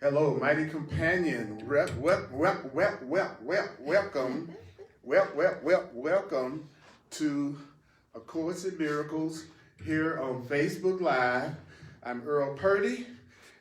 Hello, mighty companion. Welcome to A Course in Miracles here on Facebook Live. I'm Earl Purdy,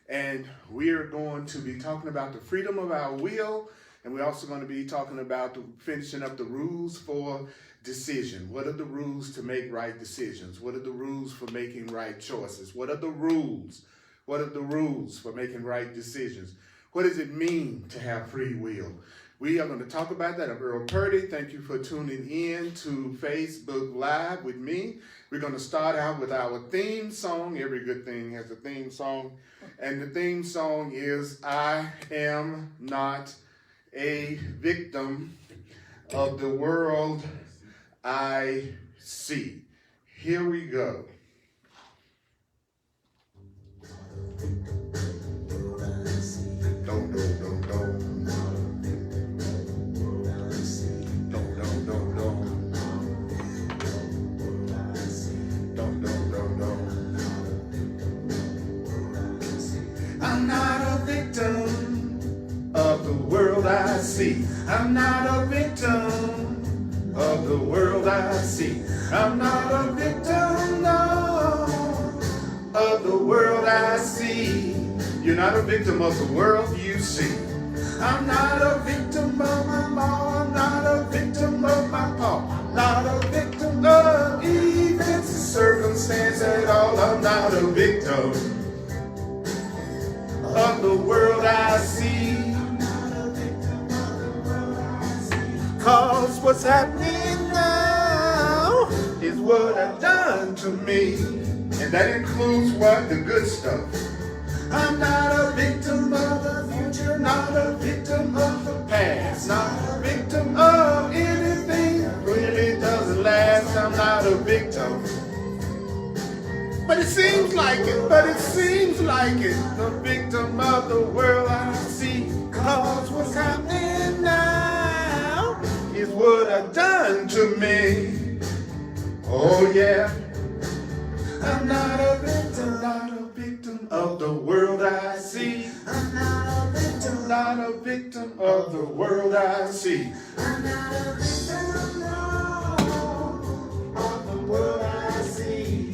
and we are going to be talking about the freedom of our will, and we're also going to be talking about finishing up the rules for decision. What are the rules to make right decisions? What are the rules for making right choices? What are the rules? What are the rules for making right decisions? What does it mean to have free will? We are going to talk about that. I'm Earl Purdy. Thank you for tuning in to Facebook Live with me. We're going to start out with our theme song. Every good thing has a theme song. And the theme song is, I am not a victim of the world I see. Here we go. I'm not a victim of the world I see. I'm not a victim of the world I see. I'm not a victim, no, of the world I see. You're not a victim of the world you see. I'm not a victim of my mom. I'm not a victim of my pa. I'm not a victim of events and circumstance at all. I'm not a victim of the world I see. I'm not a victim of the world I see. 'Cause what's happening now is what I've done to me. And that includes what? The good stuff. I'm not a victim of the future, not a victim of the past, not a victim of anything that really doesn't last. I'm not a victim. But it seems like it, the victim of the world I see. 'Cause what's happening now is what I've done to me. Oh yeah. I'm not a victim, of the world I see. I'm not a victim of the world I see. I'm not a victim, no, of the world I see.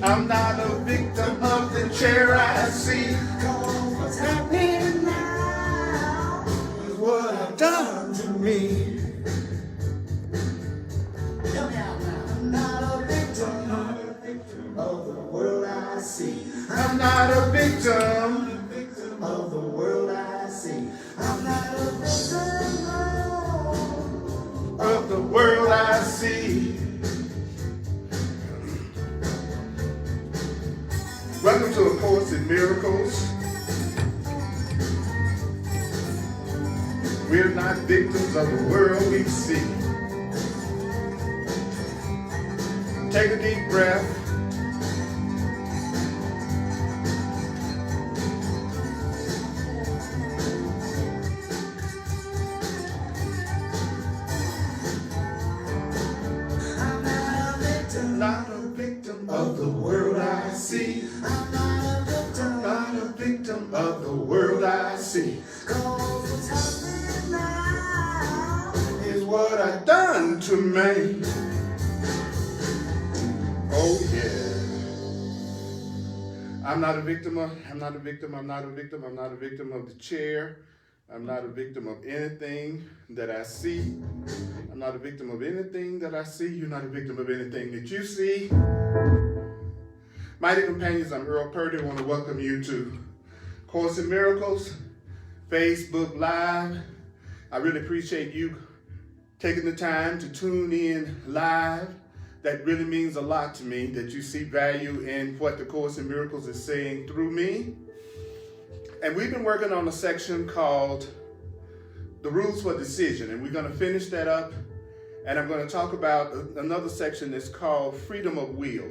I'm not a victim of the chair I see. 'Cause what's happening now is what I've done to me. I'm not a victim of the world I see. I'm not a victim of the world I see. I'm not a victim of the world I see. Welcome to A Course in Miracles. We're not victims of the world we see. Take a deep breath. Not a victim of the world I see. I'm not a victim of the world I see. 'Cause what's happening now is what I've done to me. Oh yeah. I'm not a victim of the chair. I'm not a victim of anything that I see. I'm not a victim of anything that I see. You're not a victim of anything that you see. Mighty companions, I'm Earl Purdy. I want to welcome you to Course in Miracles, Facebook Live. I really appreciate you taking the time to tune in live. That really means a lot to me, that you see value in what the Course in Miracles is saying through me. And we've been working on a section called The Rules for Decision, and we're going to finish that up. And I'm going to talk about another section that's called Freedom of Will.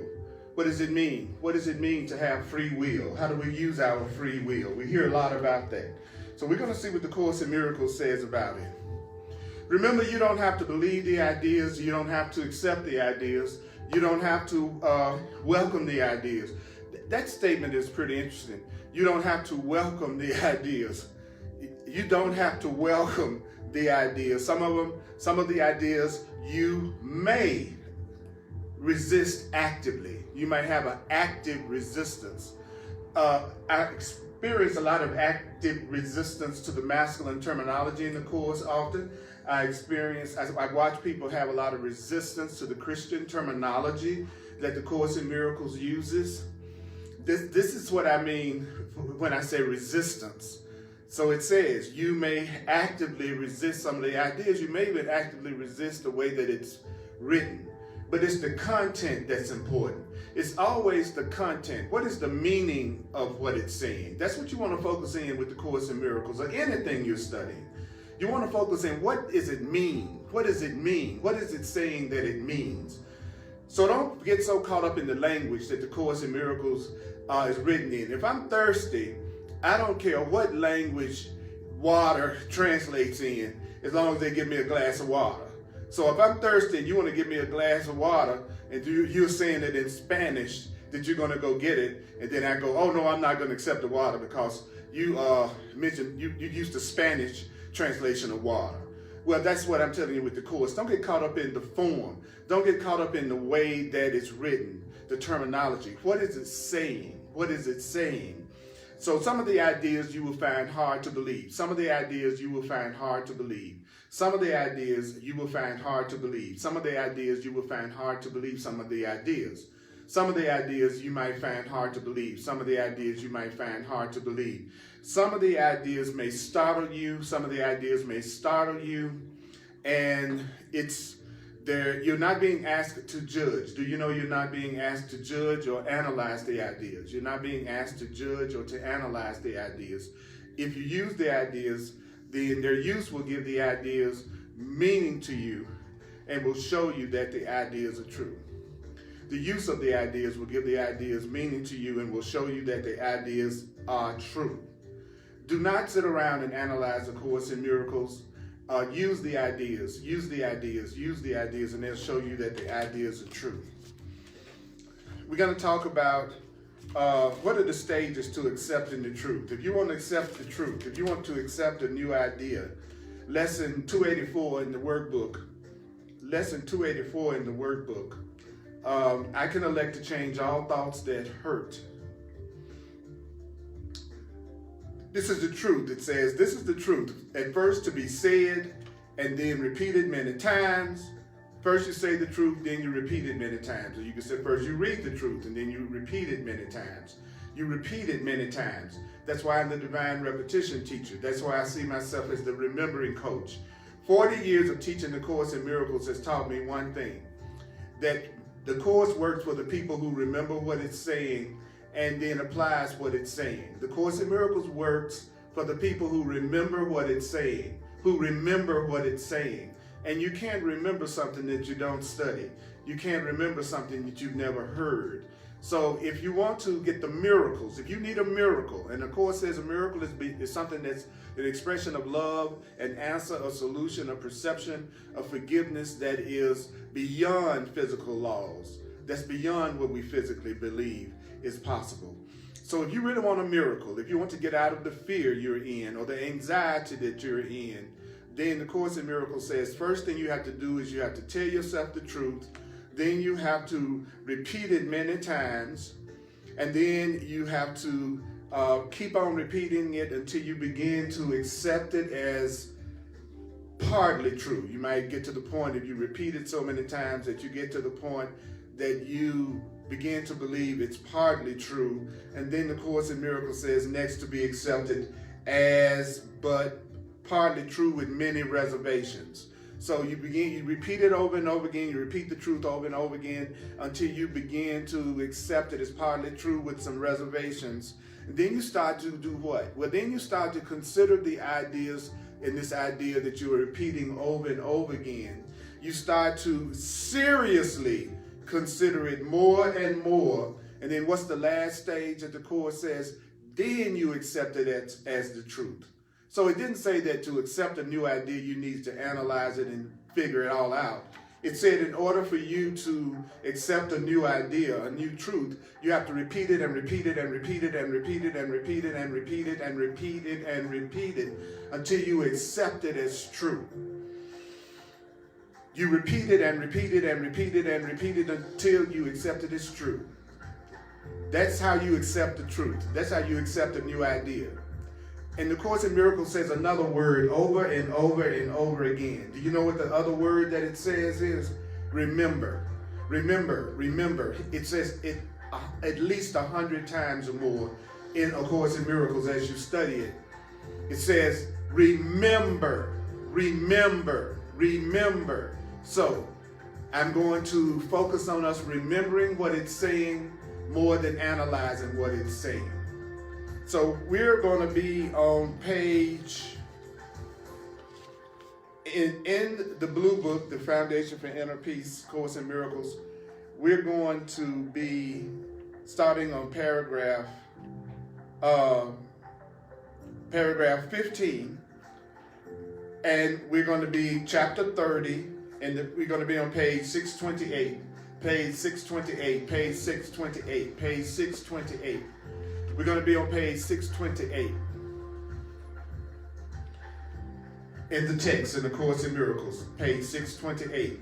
What does it mean? What does it mean to have free will? How do we use our free will? We hear a lot about that. So we're going to see what the Course in Miracles says about it. Remember, you don't have to believe the ideas. You don't have to accept the ideas. You don't have to welcome the ideas. That statement is pretty interesting. You don't have to welcome the ideas. You don't have to welcome the ideas. Some of the ideas you may resist actively. You might have an active resistance. I experience a lot of active resistance to the masculine terminology in the Course often. I watch people have a lot of resistance to the Christian terminology that the Course in Miracles uses. This is what I mean when I say resistance. So it says you may actively resist some of the ideas. You may even actively resist the way that it's written. But it's the content that's important. It's always the content. What is the meaning of what it's saying? That's what you want to focus in with the Course in Miracles or anything you're studying. You want to focus in what does it mean? What does it mean? What is it saying that it means? So don't get so caught up in the language that the Course in Miracles is written in. If I'm thirsty, I don't care what language water translates in, as long as they give me a glass of water. So if I'm thirsty and you want to give me a glass of water and you're saying it in Spanish that you're going to go get it, and then I go, oh no, I'm not going to accept the water because you mentioned you used the Spanish translation of water. Well, that's what I'm telling you with the Course. Don't get caught up in the form. Don't get caught up in the way that it's written, the terminology. What is it saying? What is it saying? So some of the ideas you will find hard to believe. Some of the ideas you will find hard to believe. Some of the ideas you will find hard to believe. Some of the ideas you will find hard to believe. Some of the ideas. Some of the ideas you might find hard to believe. Some of the ideas you might find hard to believe. Some of the ideas may startle you. Some of the ideas may startle you. And you're not being asked to judge. Do you know you're not being asked to judge or analyze the ideas? You're not being asked to judge or to analyze the ideas. If you use the ideas, then their use will give the ideas meaning to you and will show you that the ideas are true. The use of the ideas will give the ideas meaning to you and will show you that the ideas are true. Do not sit around and analyze the Course in Miracles. Use the ideas, and they'll show you that the ideas are true. We're going to talk about what are the stages to accepting the truth. If you want to accept the truth, if you want to accept a new idea, lesson 284 in the workbook, I can elect to change all thoughts that hurt. This is the truth. It says, this is the truth. At first to be said and then repeated many times. First you say the truth, then you repeat it many times. Or you can say first you read the truth and then you repeat it many times. You repeat it many times. That's why I'm the divine repetition teacher. That's why I see myself as the remembering coach. 40 years of teaching the Course in Miracles has taught me one thing, that the Course works for the people who remember what it's saying and then applies what it's saying. The Course in Miracles works for the people who remember what it's saying, And you can't remember something that you don't study. You can't remember something that you've never heard. So if you want to get the miracles, if you need a miracle, and the Course says a miracle is something that's an expression of love, an answer, a solution, a perception, a forgiveness that is beyond physical laws, that's beyond what we physically believe is possible. So if you really want a miracle, if you want to get out of the fear you're in or the anxiety that you're in, then the Course in Miracles says first thing you have to do is you have to tell yourself the truth. Then you have to repeat it many times. And then you have to keep on repeating it until you begin to accept it as partly true. You might get to the point, if you repeat it so many times, that you get to the point that you begin to believe it's partly true. And then the Course in Miracles says next to be accepted as but partly true with many reservations. So you repeat it over and over again, you repeat the truth over and over again until you begin to accept it as partly true with some reservations. And then you start to do what? Well, then you start to consider the ideas in this idea that you are repeating over and over again. You start to seriously consider it more and more. And then what's the last stage that the Course says? Then you accept it as the truth. So it didn't say that to accept a new idea, you need to analyze it and figure it all out. It said in order for you to accept a new idea, a new truth, you have to repeat it and repeat it and repeat it and repeat it and repeat it and repeat it and repeat it and repeat it until you accept it as true. You repeat it and repeat it and repeat it and repeat it until you accept it as true. That's how you accept the truth. That's how you accept a new idea. And the Course in Miracles says another word over and over and over again. Do you know what the other word that it says is? Remember. Remember. Remember. It says it at least 100 times or more in A Course in Miracles as you study it. It says remember, remember, remember. So I'm going to focus on us remembering what it's saying more than analyzing what it's saying. So we're going to be on page, in the blue book, The Foundation for Inner Peace, Course in Miracles, we're going to be starting on paragraph 15, and we're going to be chapter 30, and we're going to be on page 628, page 628, page 628, page 628. We're going to be on page 628 in the text in the Course in Miracles, page 628.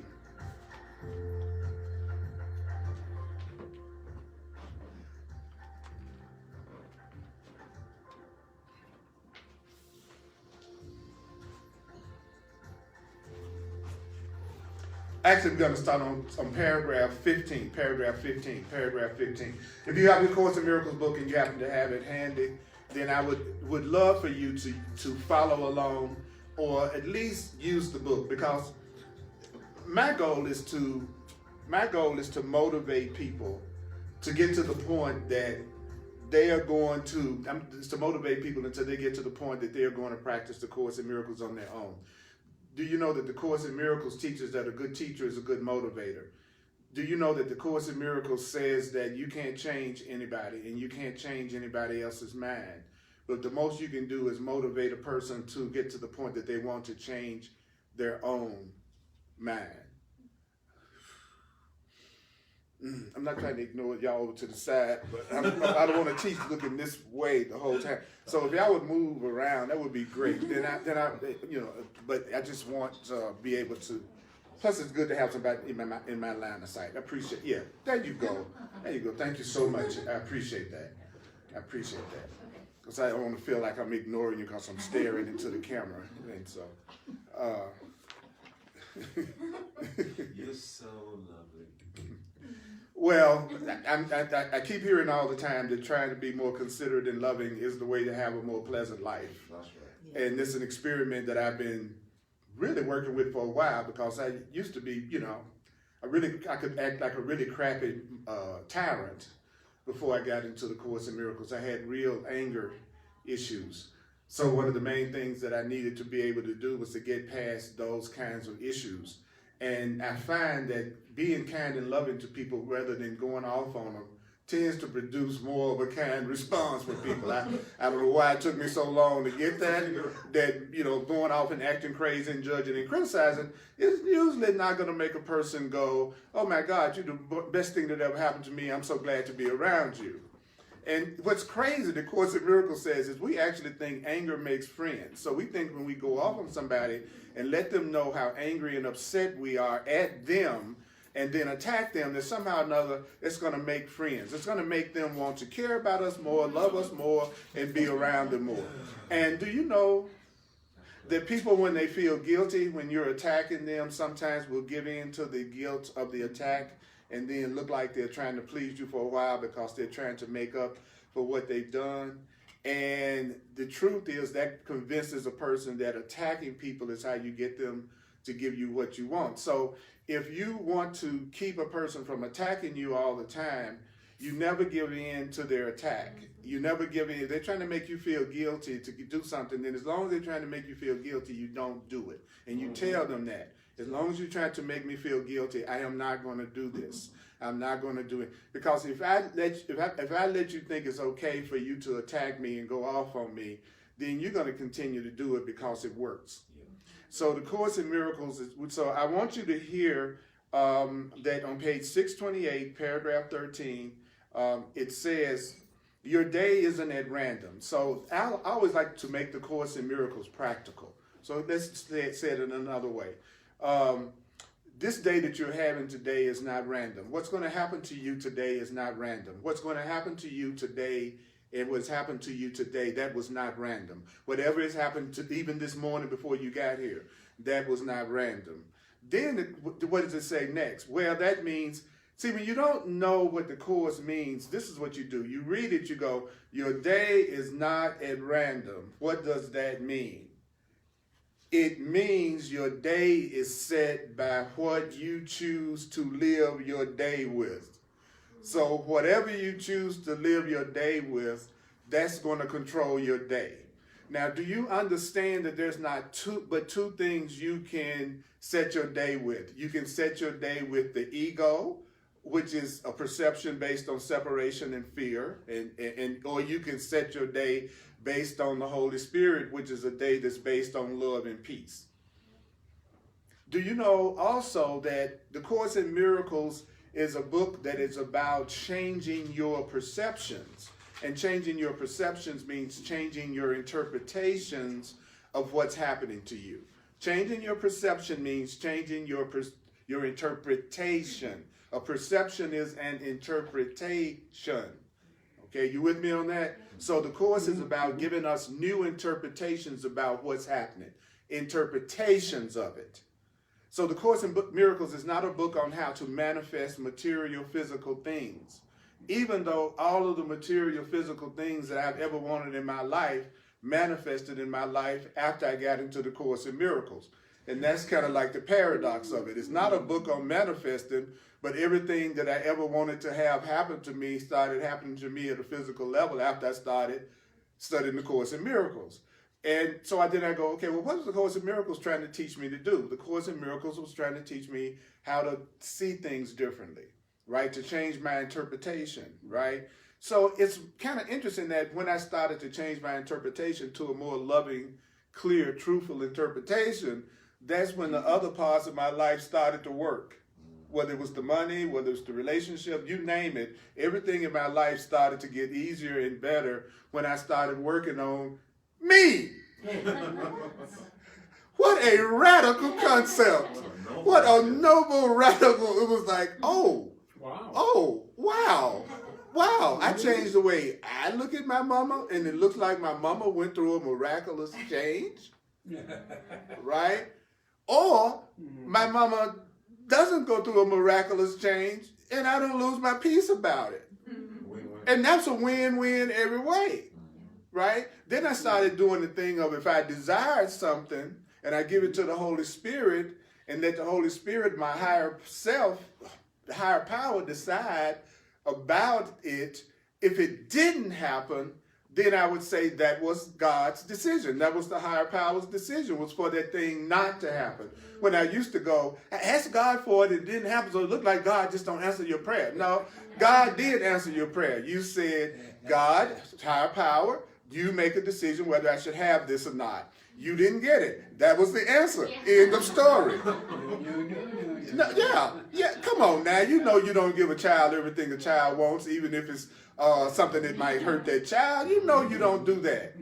Actually, we're going to start on paragraph 15, paragraph 15, paragraph 15. If you have the Course in Miracles book and you happen to have it handy, then I would love for you to follow along or at least use the book, because my goal is to motivate people to get to the point that they are going to, to motivate people until they get to the point that they are going to practice the Course in Miracles on their own. Do you know that the Course in Miracles teaches that a good teacher is a good motivator? Do you know that the Course in Miracles says that you can't change anybody and you can't change anybody else's mind? But the most you can do is motivate a person to get to the point that they want to change their own mind. I'm not trying to ignore y'all over to the side, but I don't want to teach looking this way the whole time. So if y'all would move around, that would be great. Then I, but I just want to be able to. Plus, it's good to have somebody in my line of sight. I appreciate. Yeah, there you go. There you go. Thank you so much. I appreciate that. I appreciate that. Because I don't want to feel like I'm ignoring you because I'm staring into the camera, and so. You're so lovely. Well, I keep hearing all the time that trying to be more considerate and loving is the way to have a more pleasant life. That's right. Yeah. And this is an experiment that I've been really working with for a while, because I used to be, I could act like a really crappy tyrant before I got into the Course in Miracles. I had real anger issues. So one of the main things that I needed to be able to do was to get past those kinds of issues. And I find that being kind and loving to people rather than going off on them tends to produce more of a kind response for people. I don't know why it took me so long to get that going off and acting crazy and judging and criticizing is usually not going to make a person go, oh my God, you're the best thing that ever happened to me. I'm so glad to be around you. And what's crazy, the Course in Miracles says, is we actually think anger makes friends. So we think when we go off on somebody and let them know how angry and upset we are at them and then attack them, that somehow or another it's going to make friends. It's going to make them want to care about us more, love us more, and be around them more. And do you know that people, when they feel guilty, when you're attacking them, sometimes will give in to the guilt of the attack and then look like they're trying to please you for a while because they're trying to make up for what they've done. And the truth is that convinces a person that attacking people is how you get them to give you what you want. So if you want to keep a person from attacking you all the time, you never give in to their attack. You never give in. They're trying to make you feel guilty to do something. Then as long as they're trying to make you feel guilty, you don't do it. And you tell them that. As long as you're trying to make me feel guilty, I am not going to do this. I'm not going to do it. Because if I let you think it's okay for you to attack me and go off on me, then you're going to continue to do it because it works. Yeah. So the Course in Miracles is, so I want you to hear that on page 628, paragraph 13, it says, your day isn't at random. So I always like to make the Course in Miracles practical. So let's say it in another way. This day that you're having today is not random. What's going to happen to you today is not random. What's going to happen to you today and what's happened to you today, that was not random. Whatever has happened to even this morning before you got here, that was not random. Then what does it say next? Well, that means, see, when you don't know what the Course means, this is what you do. You read it, you go, your day is not at random. What does that mean? It means your day is set by what you choose to live your day with. So whatever you choose to live your day with, that's going to control your day. Now, do you understand that there's not two things you can set your day with? You can set your day with the ego, which is a perception based on separation and fear, or you can set your day based on the Holy Spirit, which is a day that's based on love and peace. Do you know also that the Course in Miracles is a book that is about changing your perceptions? And changing your perceptions means changing your interpretations of what's happening to you. Changing your perception means changing your interpretation. A perception is an interpretation. Okay, you with me on that? So the Course is about giving us new interpretations about what's happening. Interpretations of it. So the Course in Miracles is not a book on how to manifest material physical things. Even though all of the material physical things that I've ever wanted in my life manifested in my life after I got into the Course in Miracles. And that's kind of like the paradox of it. It's not a book on manifesting, but everything that I ever wanted to have happen to me started happening to me at a physical level after I started studying the Course in Miracles. And so I go, okay, well, what was the Course in Miracles trying to teach me to do? The Course in Miracles was trying to teach me how to see things differently, right? To change my interpretation, right? So it's kind of interesting that when I started to change my interpretation to a more loving, clear, truthful interpretation, that's when the other parts of my life started to work. Whether it was the money, whether it was the relationship, you name it, everything in my life started to get easier and better when I started working on me. What a radical concept. What a noble radical. It was like, oh, wow. I changed the way I look at my mama, and it looks like my mama went through a miraculous change, right? Or my mama doesn't go through a miraculous change, and I don't lose my peace about it. And that's a win-win every way, right? Then I started doing the thing of if I desired something, and I give it to the Holy Spirit, and let the Holy Spirit, my higher self, the higher power, decide about it. If it didn't happen, then I would say that was God's decision. That was the higher power's decision, was for that thing not to happen. When I used to go, I asked God for it, it didn't happen, so it looked like God just don't answer your prayer. No, God did answer your prayer. You said, God, higher power, you make a decision whether I should have this or not. You didn't get it. That was the answer. End of story. No, yeah, come on now. You know you don't give a child everything a child wants, even if it's something that might hurt that child. You know you don't do that.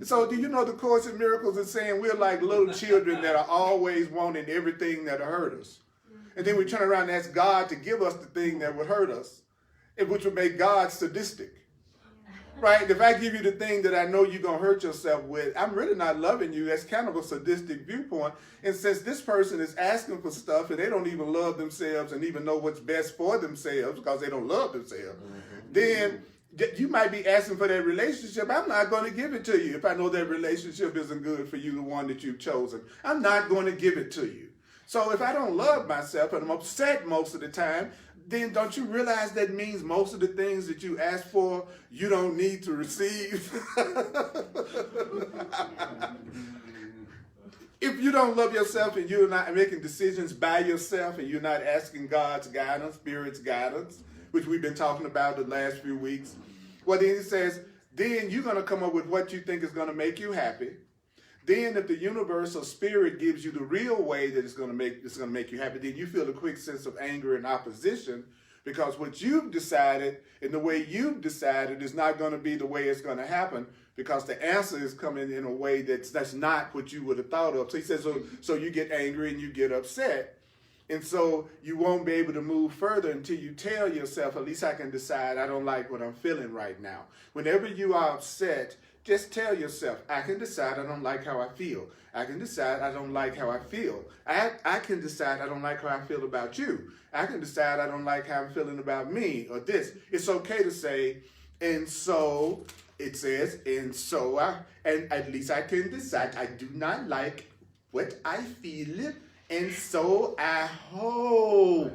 So do you know the Course in Miracles is saying we're like little children that are always wanting everything that'll hurt us. And then we turn around and ask God to give us the thing that would hurt us, which would make God sadistic. Right? If I give you the thing that I know you're going to hurt yourself with, I'm really not loving you. That's kind of a sadistic viewpoint. And since this person is asking for stuff and they don't even love themselves and even know what's best for themselves because they don't love themselves, then you might be asking for that relationship. I'm not going to give it to you if I know that relationship isn't good for you, the one that you've chosen. I'm not going to give it to you. So if I don't love myself and I'm upset most of the time, then don't you realize that means most of the things that you ask for, you don't need to receive? If you don't love yourself and you're not making decisions by yourself and you're not asking God's guidance, Spirit's guidance, which we've been talking about the last few weeks, well, then he says, then you're going to come up with what you think is going to make you happy. Then if the universe or spirit gives you the real way that it's going to make you happy, then you feel a quick sense of anger and opposition because what you've decided and the way you've decided is not going to be the way it's going to happen because the answer is coming in a way that's not what you would have thought of. So he says, so you get angry and you get upset. And so you won't be able to move further until you tell yourself, at least I can decide I don't like what I'm feeling right now. Whenever you are upset, just tell yourself, I can decide I don't like how I feel. I can decide I don't like how I feel. I can decide I don't like how I feel about you. I can decide I don't like how I'm feeling about me or this. It's okay to say, and so it says, and at least I can decide I do not like what I feel. And so I hope,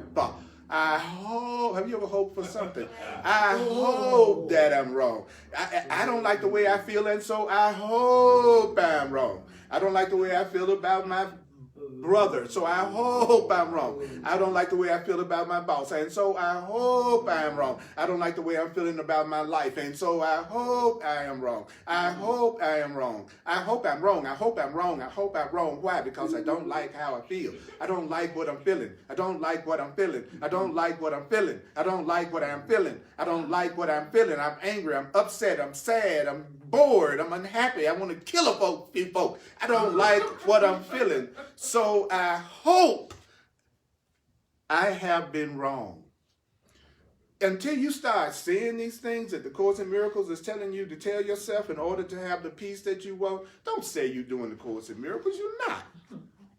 have you ever hoped for something? I hope that I'm wrong. I don't like the way I feel, and so I hope I'm wrong. I don't like the way I feel about my brother, so I hope I'm wrong. I don't like the way I feel about my boss, and so I hope I am wrong. I don't like the way I'm feeling about my life, and so I hope I am wrong. I hope I am wrong. I hope I'm wrong. I hope I'm wrong. I hope I'm wrong. Why? Because I don't like how I feel. I don't like what I'm feeling. I don't like what I'm feeling. I don't like what I'm feeling. I don't like what I'm feeling. I don't like what I'm feeling. I'm angry. I'm upset. I'm sad. I'm bored. I'm unhappy. I want to kill a few folk. I don't like what I'm feeling. So I hope I have been wrong. Until you start seeing these things that the Course in Miracles is telling you to tell yourself in order to have the peace that you want, don't say you're doing the Course in Miracles. You're not.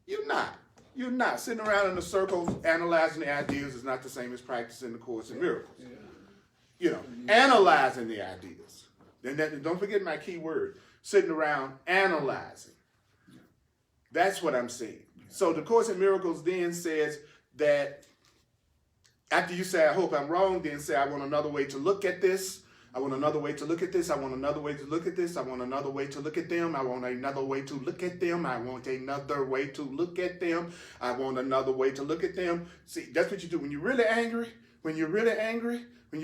You're not. You're not. Sitting around in a circle analyzing the ideas is not the same as practicing the Course in Miracles. You know, analyzing the ideas. And don't forget my key word, sitting around analyzing. That's what I'm saying. So the Course in Miracles then says that after you say, I hope I'm wrong, then say, I want another way to look at this. I want another way to look at this. I want another way to look at this. I want another way to look at them. I want another way to look at them. I want another way to look at them. I want another way to look at them. See, that's what you do when you're really angry. When you're really angry, at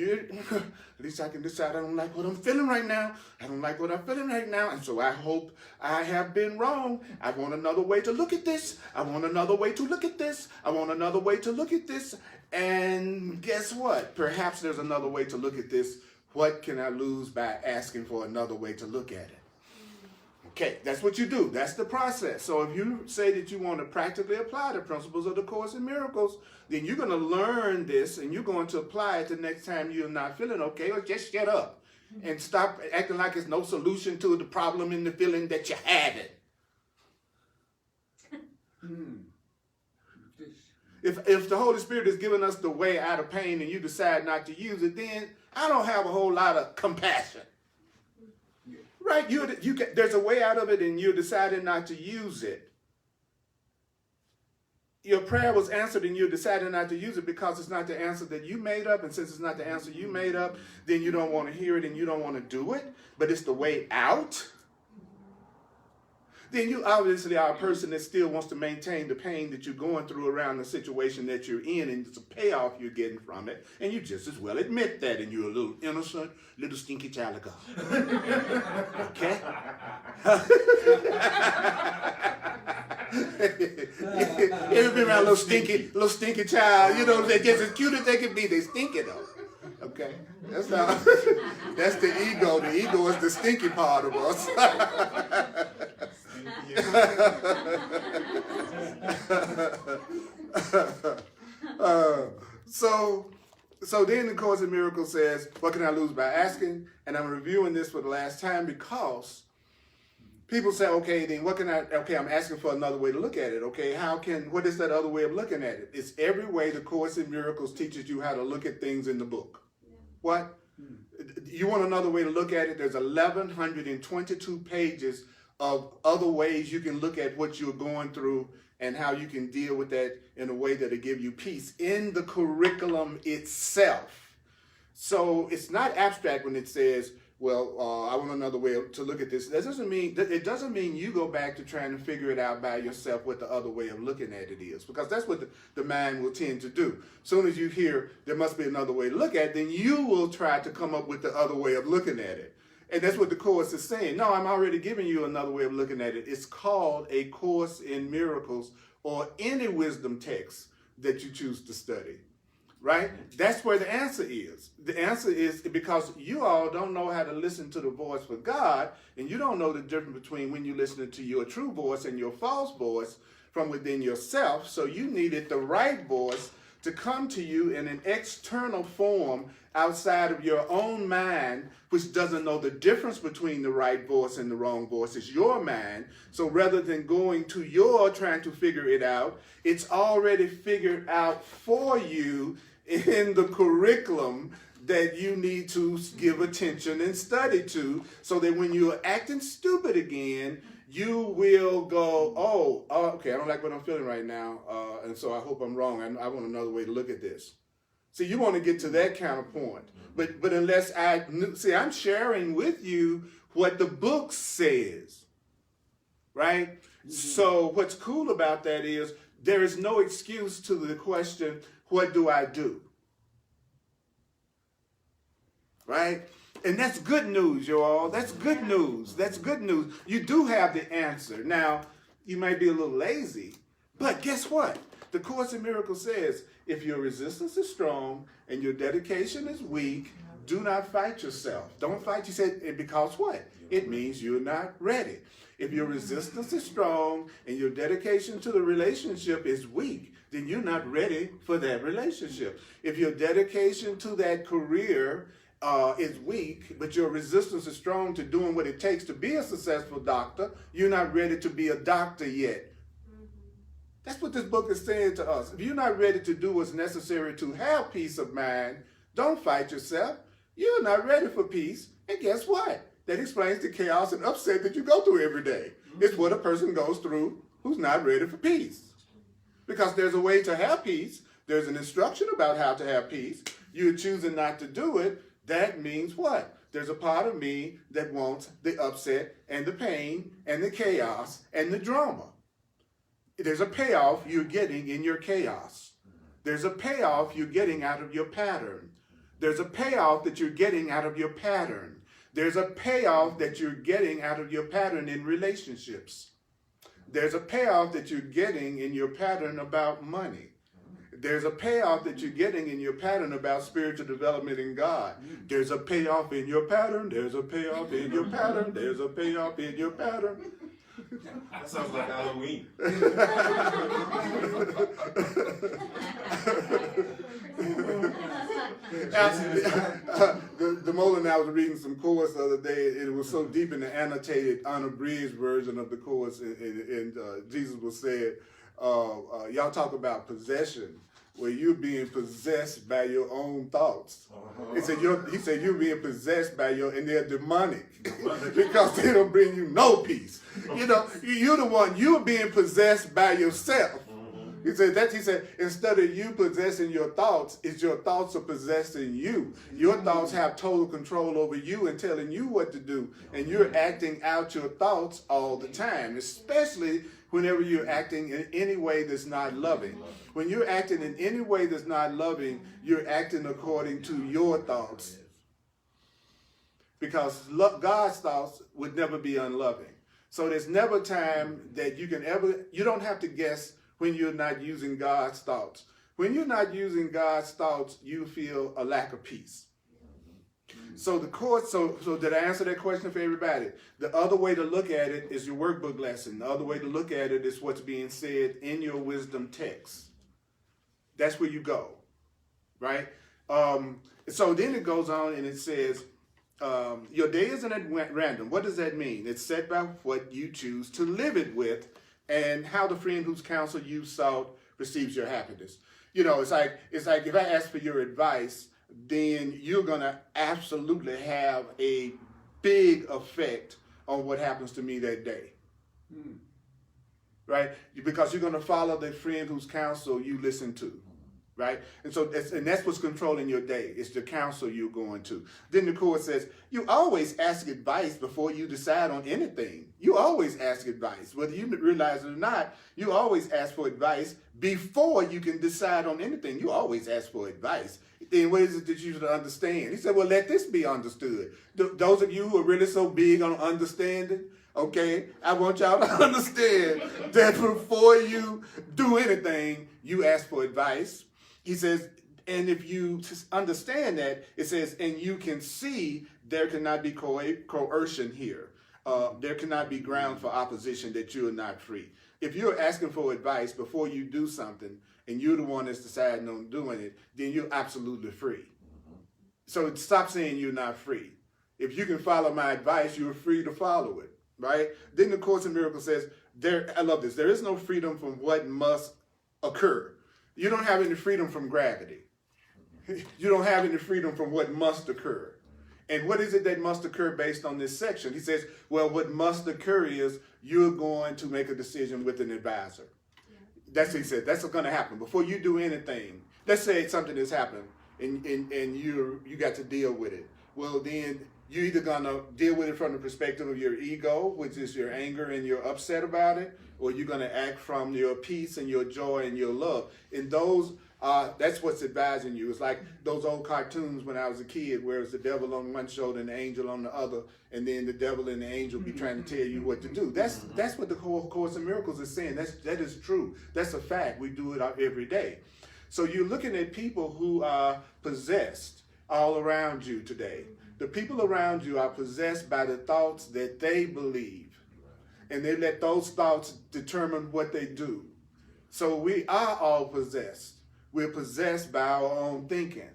least I can decide I don't like what I'm feeling right now. I don't like what I'm feeling right now. And so I hope I have been wrong. I want another way to look at this. I want another way to look at this. I want another way to look at this. And guess what? Perhaps there's another way to look at this. What can I lose by asking for another way to look at it? Okay, that's what you do. That's the process. So if you say that you want to practically apply the principles of the Course in Miracles, then you're going to learn this and you're going to apply it the next time you're not feeling okay, or just shut up and stop acting like it's no solution to the problem in the feeling that you're having. If the Holy Spirit is giving us the way out of pain and you decide not to use it, then I don't have a whole lot of compassion. Right? There's a way out of it and you're deciding not to use it. Your prayer was answered and you're deciding not to use it because it's not the answer that you made up. And since it's not the answer you made up, then you don't want to hear it and you don't want to do it. But it's the way out. Then you obviously are a person that still wants to maintain the pain that you're going through around the situation that you're in, and it's a payoff you're getting from it, and you just as well admit that, and you're a little innocent, little stinky child of God. Okay? Ever been around a little stinky child? You know, they're just as cute as they can be. They stinky though. Okay? That's the ego. The ego is the stinky part of us. So then the Course in Miracles says, what can I lose by asking? And I'm reviewing this for the last time because people say, okay, then what can I'm asking for another way to look at it. Okay, what is that other way of looking at it? It's every way the Course in Miracles teaches you how to look at things in the book. Yeah. What? You want another way to look at it? There's 1,122 pages of other ways you can look at what you're going through and how you can deal with that in a way that'll give you peace in the curriculum itself. So it's not abstract when it says, well, I want another way to look at this. It doesn't mean you go back to trying to figure it out by yourself what the other way of looking at it is, because that's what the mind will tend to do. As soon as you hear there must be another way to look at it, then you will try to come up with the other way of looking at it. And that's what the Course is saying. No, I'm already giving you another way of looking at it. It's called a Course in Miracles or any wisdom text that you choose to study. Right? That's where the answer is. The answer is because you all don't know how to listen to the voice for God, and you don't know the difference between when you're listening to your true voice and your false voice from within yourself. So you needed the right voice to come to you in an external form outside of your own mind, which doesn't know the difference between the right voice and the wrong voice. It's your mind. So rather than going to your trying to figure it out, it's already figured out for you in the curriculum that you need to give attention and study to, so that when you're acting stupid again, you will go, oh, okay, I don't like what I'm feeling right now, and so I hope I'm wrong. I want another way to look at this. See, you want to get to that kind of point. But unless I'm sharing with you what the book says, right? Mm-hmm. So what's cool about that is there is no excuse to the question, what do I do? Right? And that's good news, y'all. That's good news. That's good news. You do have the answer. Now, you might be a little lazy, but guess what? The Course in Miracles says, if your resistance is strong and your dedication is weak, do not fight yourself. Don't fight. You said, because what? It means you're not ready. If your resistance is strong and your dedication to the relationship is weak, then you're not ready for that relationship. If your dedication to that career is weak, but your resistance is strong to doing what it takes to be a successful doctor, you're not ready to be a doctor yet. That's what this book is saying to us. If you're not ready to do what's necessary to have peace of mind, don't fight yourself. You're not ready for peace. And guess what? That explains the chaos and upset that you go through every day. It's what a person goes through who's not ready for peace. Because there's a way to have peace. There's an instruction about how to have peace. You're choosing not to do it. That means what? There's a part of me that wants the upset and the pain and the chaos and the drama. There's a payoff you're getting in your chaos. There's a payoff you're getting out of your pattern. There's a payoff that you're getting out of your pattern. There's a payoff that you're getting out of your pattern in relationships. There's a payoff that you're getting in your pattern about money. There's a payoff that you're getting in your pattern about spiritual development in God. There's a payoff in your pattern. There's a payoff in your pattern. There's a payoff in your pattern. That sounds like Halloween. The Mola and I was reading some Course the other day. It was so deep in the annotated, unabridged version of the Course, and Jesus was saying, y'all talk about possession, where you're being possessed by your own thoughts. He said you're being possessed by and they're demonic because they don't bring you no peace. You know, you're the one, you're being possessed by yourself. He said instead of you possessing your thoughts, it's your thoughts are possessing you. Your thoughts have total control over you and telling you what to do. And you're acting out your thoughts all the time, especially whenever you're acting in any way that's not loving. When you're acting in any way that's not loving, you're acting according to your thoughts. Because God's thoughts would never be unloving. So there's never time that you don't have to guess when you're not using God's thoughts. When you're not using God's thoughts, you feel a lack of peace. So the Course, so did I answer that question for everybody? The other way to look at it is your workbook lesson. The other way to look at it is what's being said in your wisdom text. That's where you go, right? So then it goes on and it says, your day isn't at random. What does that mean? It's set by what you choose to live it with and how the friend whose counsel you sought receives your happiness. You know, it's like if I ask for your advice, then you're going to absolutely have a big effect on what happens to me that day. Right? Because you're going to follow the friend whose counsel you listen to. Right? And so that's what's controlling your day. It's the counsel you're going to. Then the court says, you always ask advice before you decide on anything. You always ask advice. Whether you realize it or not, you always ask for advice before you can decide on anything. You always ask for advice. Then what is it that you should understand? He said, well, let this be understood. Those of you who are really so big on understanding, okay, I want y'all to understand that before you do anything, you ask for advice. He says, and if you understand that, it says, and you can see there cannot be coercion here. There cannot be ground for opposition that you are not free. If you're asking for advice before you do something, and you're the one that's deciding on doing it, then you're absolutely free. So stop saying you're not free. If you can follow my advice, you're free to follow it, right? Then the Course in Miracles says, I love this, there is no freedom from what must occur. You don't have any freedom from gravity. You don't have any freedom from what must occur. And what is it that must occur based on this section? He says, well, what must occur is you're going to make a decision with an advisor. That's what he said. That's what's going to happen. Before you do anything, let's say something has happened and you got to deal with it. Well, then you're either going to deal with it from the perspective of your ego, which is your anger and you're upset about it, or you're going to act from your peace and your joy and your love. And those, that's what's advising you. It's like those old cartoons when I was a kid where it's the devil on one shoulder and the angel on the other, and then the devil and the angel be trying to tell you what to do. That's what the Course in Miracles is saying. That is true. That's a fact. We do it every day. So you're looking at people who are possessed all around you today. The people around you are possessed by the thoughts that they believe. And they let those thoughts determine what they do. So we are all possessed. We're possessed by our own thinking.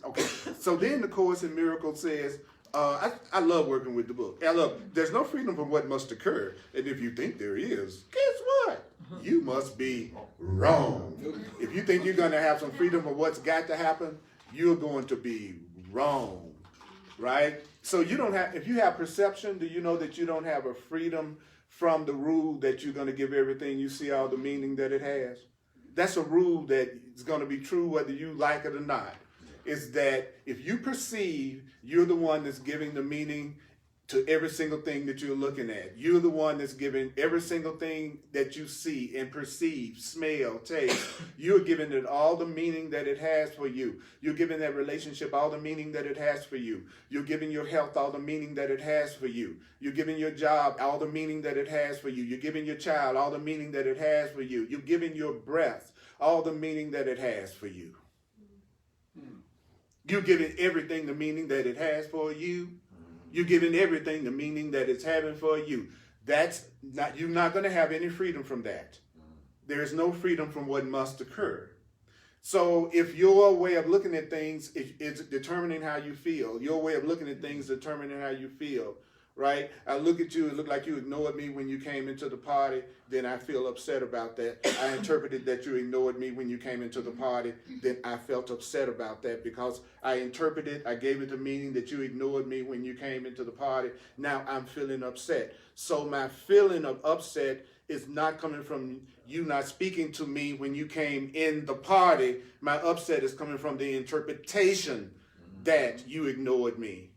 Okay, so then the Course in Miracles says, I love working with the book. There's no freedom from what must occur. And if you think there is, guess what? You must be wrong. If you think you're going to have some freedom from what's got to happen, you're going to be wrong, right? So you don't have, if you have perception, do you know that you don't have a freedom from the rule that you're going to give everything you see all the meaning that it has? That's a rule that is going to be true whether you like it or not. Is that if you perceive you're the one that's giving the meaning to every single thing that you're looking at. You're the one that's giving every single thing that you see and perceive, smell, taste. You're giving it all the meaning that it has for you. You're giving that relationship all the meaning that it has for you. You're giving your health all the meaning that it has for you. You're giving your job all the meaning that it has for you. You're giving your child all the meaning that it has for you. You're giving your breath all the meaning that it has for you. You're giving everything the meaning that it has for you. You're giving everything the meaning that it's having for you. You're not going to have any freedom from that. There is no freedom from what must occur. So if your way of looking at things is determining how you feel, your way of looking at things determining how you feel, right? I look at you, it looked like you ignored me when you came into the party, then I feel upset about that. I interpreted that you ignored me when you came into the party, then I felt upset about that because I interpreted, I gave it the meaning that you ignored me when you came into the party. Now I'm feeling upset. So my feeling of upset is not coming from you not speaking to me when you came in the party. My upset is coming from the interpretation that you ignored me.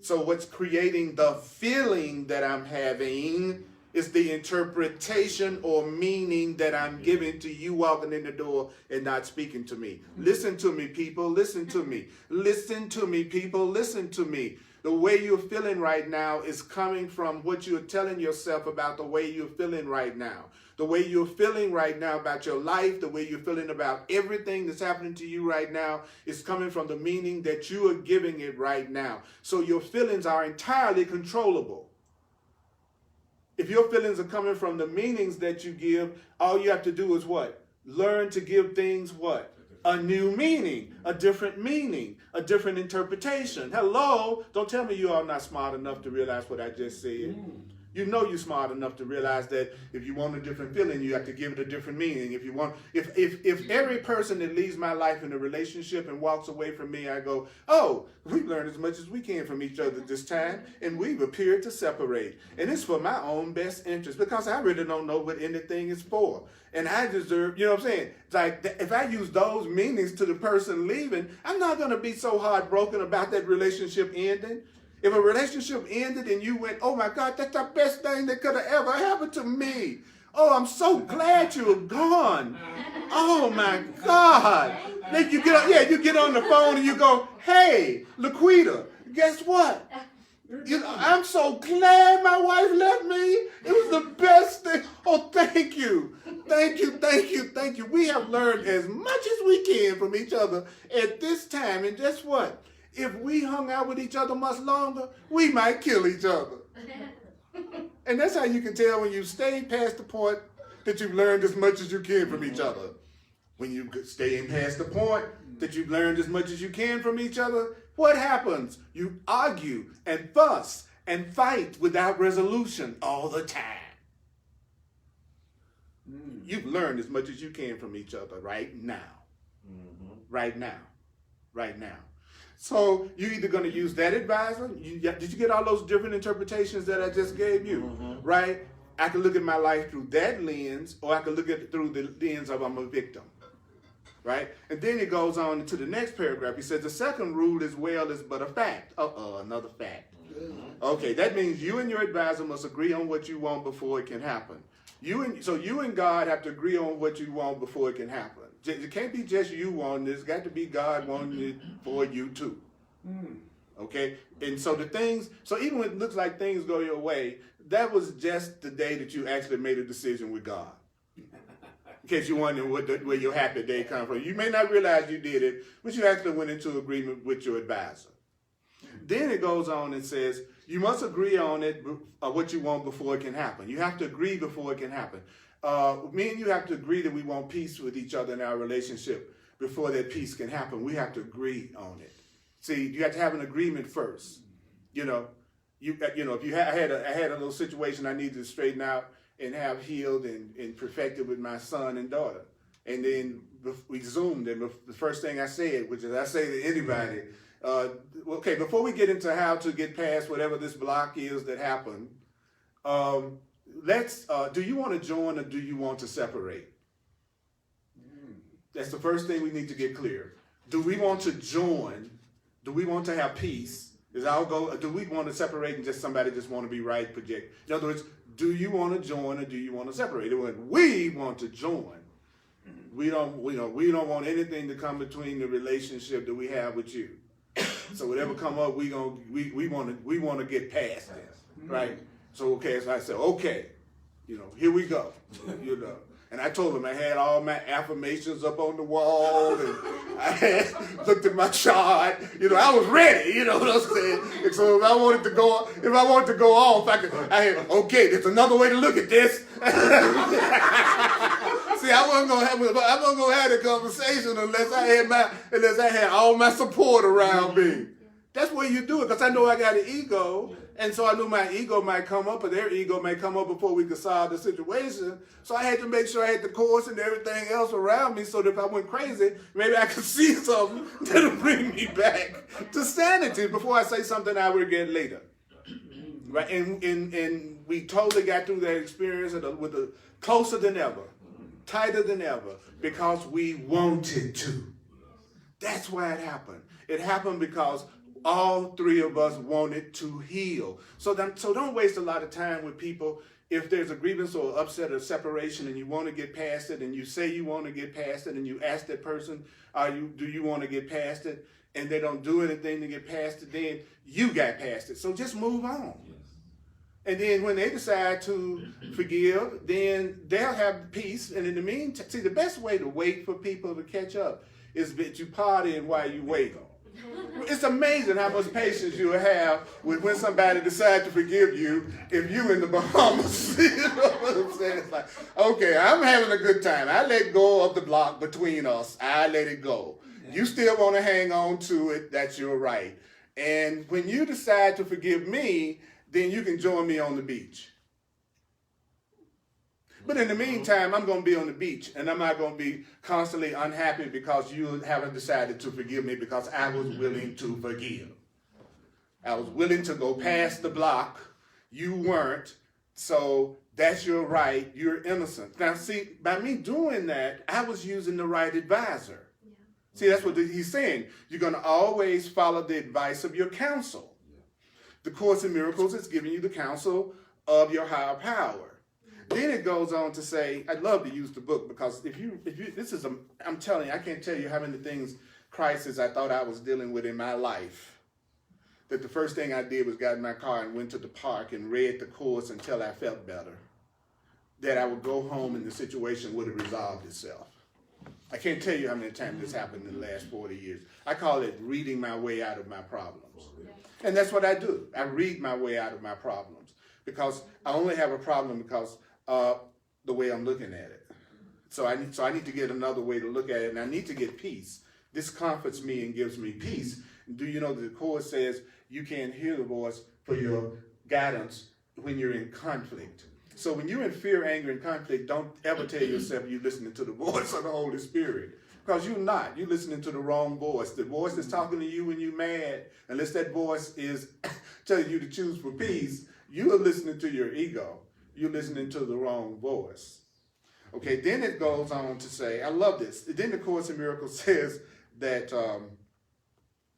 So what's creating the feeling that I'm having is the interpretation or meaning that I'm giving to you walking in the door and not speaking to me. Listen to me, people. Listen to me. Listen to me, people. Listen to me. The way you're feeling right now is coming from what you're telling yourself about the way you're feeling right now. The way you're feeling right now about your life, the way you're feeling about everything that's happening to you right now is coming from the meaning that you are giving it right now. So your feelings are entirely controllable. If your feelings are coming from the meanings that you give, all you have to do is what? Learn to give things what? a new meaning, a different interpretation. Hello, don't tell me you are not smart enough to realize what I just said. You know you're smart enough to realize that if you want a different feeling, you have to give it a different meaning. If every person that leaves my life in a relationship and walks away from me, I go, oh, we've learned as much as we can from each other this time, and we've appeared to separate. And it's for my own best interest, because I really don't know what anything is for. And I deserve, you know what I'm saying? It's like, if I use those meanings to the person leaving, I'm not going to be so heartbroken about that relationship ending. If a relationship ended and you went, oh my God, that's the best thing that could have ever happened to me. Oh, I'm so glad you're gone. Oh my God. Then you get on the phone and you go, hey, Laquita, guess what? I'm so glad my wife left me. It was the best thing. Oh, thank you. Thank you, thank you, thank you. We have learned as much as we can from each other at this time. And guess what? If we hung out with each other much longer, we might kill each other. And that's how you can tell when you stay past the point that you've learned as much as you can from each other. When you stay past the point that you've learned as much as you can from each other, what happens? You argue and fuss and fight without resolution all the time. You've learned as much as you can from each other right now. Right now. Right now. So you're either going to use that advisor. Did you get all those different interpretations that I just gave you? Right? I can look at my life through that lens, or I can look at it through the lens of I'm a victim. Right? And then it goes on to the next paragraph. He says the second rule is well is but a fact. Another fact. Okay, that means you and your advisor must agree on what you want before it can happen. You and God have to agree on what you want before it can happen. It can't be just you wanting it. It's got to be God wanting it for you too. Okay? And so even when it looks like things go your way, that was just the day that you actually made a decision with God. In case you're wondering where your happy day comes from. You may not realize you did it, but you actually went into agreement with your advisor. Then it goes on and says, you must agree on it, what you want before it can happen. You have to agree before it can happen. Me and you have to agree that we want peace with each other in our relationship before that peace can happen. We have to agree on it. See, you have to have an agreement first. If I had a little situation I needed to straighten out and have healed and perfected with my son and daughter, and then we zoomed, and the first thing I said, which is I say to anybody, okay, before we get into how to get past whatever this block is that happened, do you want to join or do you want to separate? That's the first thing we need to get clear. Do we want to join? Do we want to have peace? Do we want to separate and just somebody just want to be right, project? In other words, do you want to join or do you want to separate? When we want to join, we don't want anything to come between the relationship that we have with you. So whatever come up, we want to get past this, right? So so I said, okay, here we go, And I told him I had all my affirmations up on the wall, and I had looked at my chart. I was ready. You know what I'm saying? And so if I wanted to go off, I had there's another way to look at this. See, I wasn't gonna have the conversation unless I had all my support around me. That's where you do it, because I know I got an ego, and so I knew my ego might come up, or their ego may come up before we could solve the situation. So I had to make sure I had the course and everything else around me, so that if I went crazy, maybe I could see something that'll bring me back to sanity before I say something I regret later. Right? And we totally got through that experience with a closer than ever, tighter than ever, because we wanted to. That's why it happened. It happened because all three of us wanted to heal. So don't waste a lot of time with people. If there's a grievance or upset or separation and you want to get past it, and you say you want to get past it, and you ask that person, do you want to get past it? And they don't do anything to get past it, then you got past it. So just move on. And then when they decide to forgive, then they'll have peace. And in the meantime, see, the best way to wait for people to catch up is that you partying while you wait. It's amazing how much patience you have with when somebody decides to forgive you if you in the Bahamas. You know what I'm saying? It's like, okay, I'm having a good time. I let go of the block between us. I let it go. You still want to hang on to it. That's your right. And when you decide to forgive me, then you can join me on the beach. But in the meantime, I'm going to be on the beach, and I'm not going to be constantly unhappy because you haven't decided to forgive me because I was willing to forgive. I was willing to go past the block. You weren't. So that's your right. You're innocent. Now, see, by me doing that, I was using the right advisor. Yeah. See, that's what he's saying. You're going to always follow the advice of your counsel. Yeah. The Course in Miracles is giving you the counsel of your higher power. Then it goes on to say, I'd love to use the book because if you, I'm telling you, I can't tell you how many crises I thought I was dealing with in my life. That the first thing I did was got in my car and went to the park and read the Course until I felt better. That I would go home and the situation would have resolved itself. I can't tell you how many times this happened in the last 40 years. I call it reading my way out of my problems. And that's what I do. I read my way out of my problems because I only have a problem because the way I'm looking at it. So I need to get another way to look at it, and I need to get peace. This comforts me and gives me peace. Do you know that the Course says you can't hear the voice for your guidance when you're in conflict? So when you're in fear, anger, and conflict, don't ever tell yourself you're listening to the voice of the Holy Spirit. Because you're not. You're listening to the wrong voice. The voice that's talking to you when you're mad, unless that voice is telling you to choose for peace, you are listening to your ego. You're listening to the wrong voice. Okay, then it goes on to say, I love this. Then the Course in Miracles says that,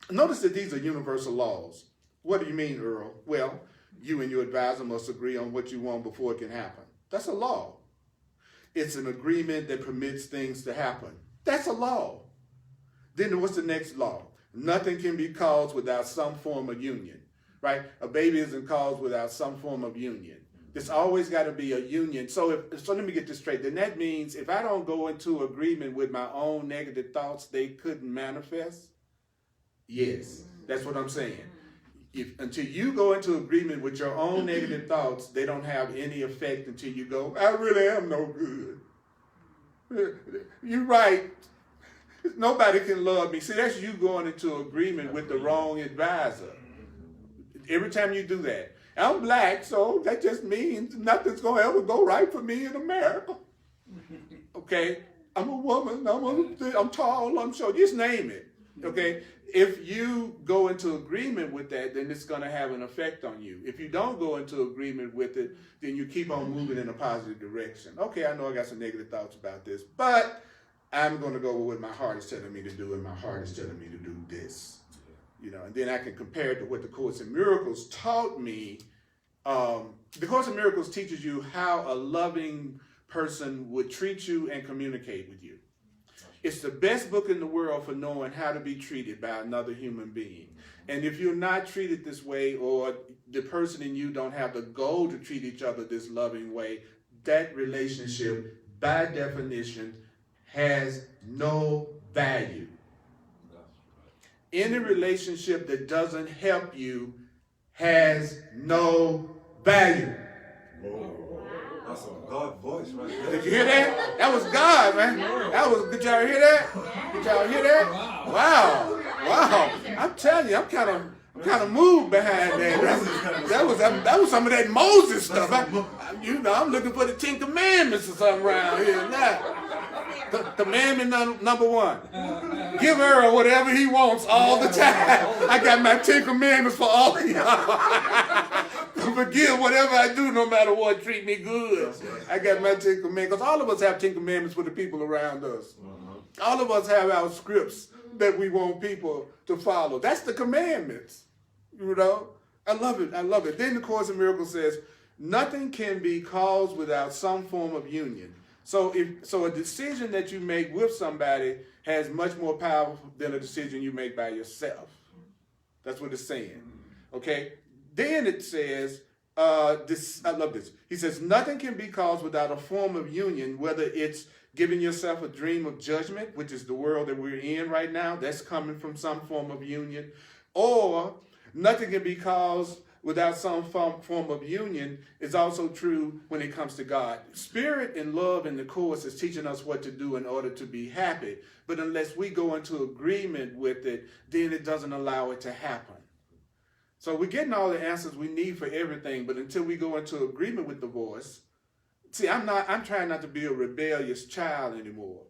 notice that these are universal laws. What do you mean, Earl? Well, you and your advisor must agree on what you want before it can happen. That's a law. It's an agreement that permits things to happen. That's a law. Then what's the next law? Nothing can be caused without some form of union, right? A baby isn't caused without some form of union. There's always got to be a union. So let me get this straight. Then that means if I don't go into agreement with my own negative thoughts, they couldn't manifest? Yes, that's what I'm saying. Until you go into agreement with your own negative thoughts, they don't have any effect until you go, I really am no good. You're right. Nobody can love me. See, that's you going into agreement with the wrong advisor. Every time you do that. I'm black, so that just means nothing's going to ever go right for me in America. Okay? I'm a woman, I'm tall, I'm short. Just name it. Okay? If you go into agreement with that, then it's going to have an effect on you. If you don't go into agreement with it, then you keep on moving in a positive direction. Okay, I know I got some negative thoughts about this, but I'm going to go with what my heart is telling me to do, and my heart is telling me to do this. You know, and then I can compare it to what the Course in Miracles taught me. The Course in Miracles teaches you how a loving person would treat you and communicate with you. It's the best book in the world for knowing how to be treated by another human being. And if you're not treated this way, or the person in you don't have the goal to treat each other this loving way, that relationship, by definition, has no value. Any relationship that doesn't help you has no value. Whoa. That's a God voice right there. Did you hear that? That was God, man. Did y'all hear that? Did y'all hear that? Wow. I'm telling you, I'm kind of moved behind that. That was some of that Moses stuff. I'm looking for the 10 Commandments or something around here now. Commandment number 1. Give Earl whatever he wants all the time. I got my 10 Commandments for all of y'all. Forgive whatever I do, no matter what. Treat me good. I got my 10 Commandments. Because all of us have 10 Commandments for the people around us. All of us have our scripts that we want people to follow. That's the commandments. You know? I love it. Then the Course in Miracles says, nothing can be caused without some form of union. So a decision that you make with somebody has much more power than a decision you make by yourself. That's what it's saying. Okay? Then it says, I love this. He says, nothing can be caused without a form of union, whether it's Giving yourself a dream of judgment, which is the world that we're in right now, that's coming from some form of union. Or nothing can be caused without some form of union is also true when it comes to God. Spirit and love in the Course is teaching us what to do in order to be happy. But unless we go into agreement with it, then it doesn't allow it to happen. So we're getting all the answers we need for everything, but until we go into agreement with the voice, see, I'm trying not to be a rebellious child anymore.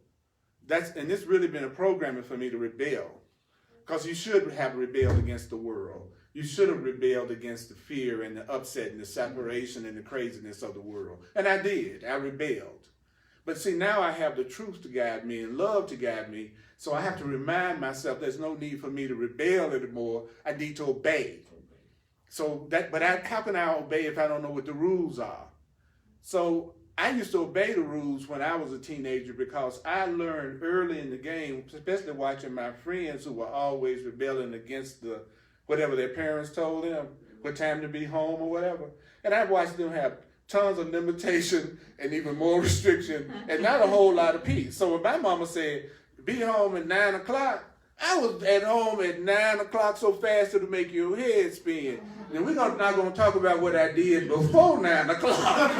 And it's really been a programming for me to rebel. Because you should have rebelled against the world. You should have rebelled against the fear and the upset and the separation and the craziness of the world. And I did. I rebelled. But see, now I have the truth to guide me and love to guide me. So I have to remind myself there's no need for me to rebel anymore. I need to obey. How can I obey if I don't know what the rules are? So I used to obey the rules when I was a teenager because I learned early in the game, especially watching my friends who were always rebelling against whatever their parents told them, what time to be home or whatever. And I watched them have tons of limitation and even more restriction and not a whole lot of peace. So when my mama said, be home at 9 o'clock, I was at home at 9 o'clock so fast it'll make your head spin. And we're not going to talk about what I did before 9 o'clock.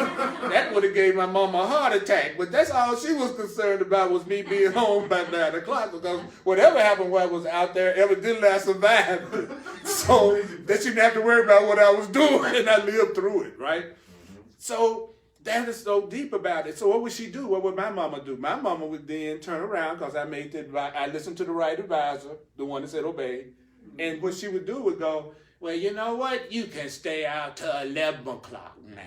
That would have gave my mama a heart attack. But that's all she was concerned about was me being home by 9 o'clock. Because whatever happened while I was out there, evidently I survived. So that she didn't have to worry about what I was doing. And I lived through it, right? So that is so deep about it. So what would she do? What would my mama do? My mama would then turn around because I listened to the right advisor, the one that said obey. And what she would do would go, well, you know what? You can stay out till 11 o'clock now.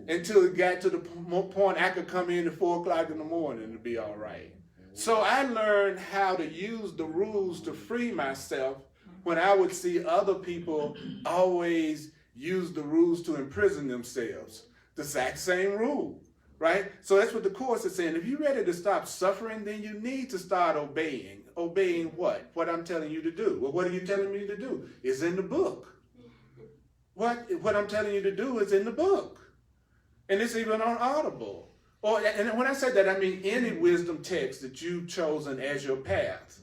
Until it got to the point I could come in at 4 o'clock in the morning and be all right. So I learned how to use the rules to free myself when I would see other people always use the rules to imprison themselves. The exact same rule, right? So that's what the Course is saying. If you're ready to stop suffering, then you need to start obeying. Obeying what? What I'm telling you to do. Well, what are you telling me to do? It's in the book. What I'm telling you to do is in the book. And it's even on Audible. And when I say that, I mean any wisdom text that you've chosen as your path.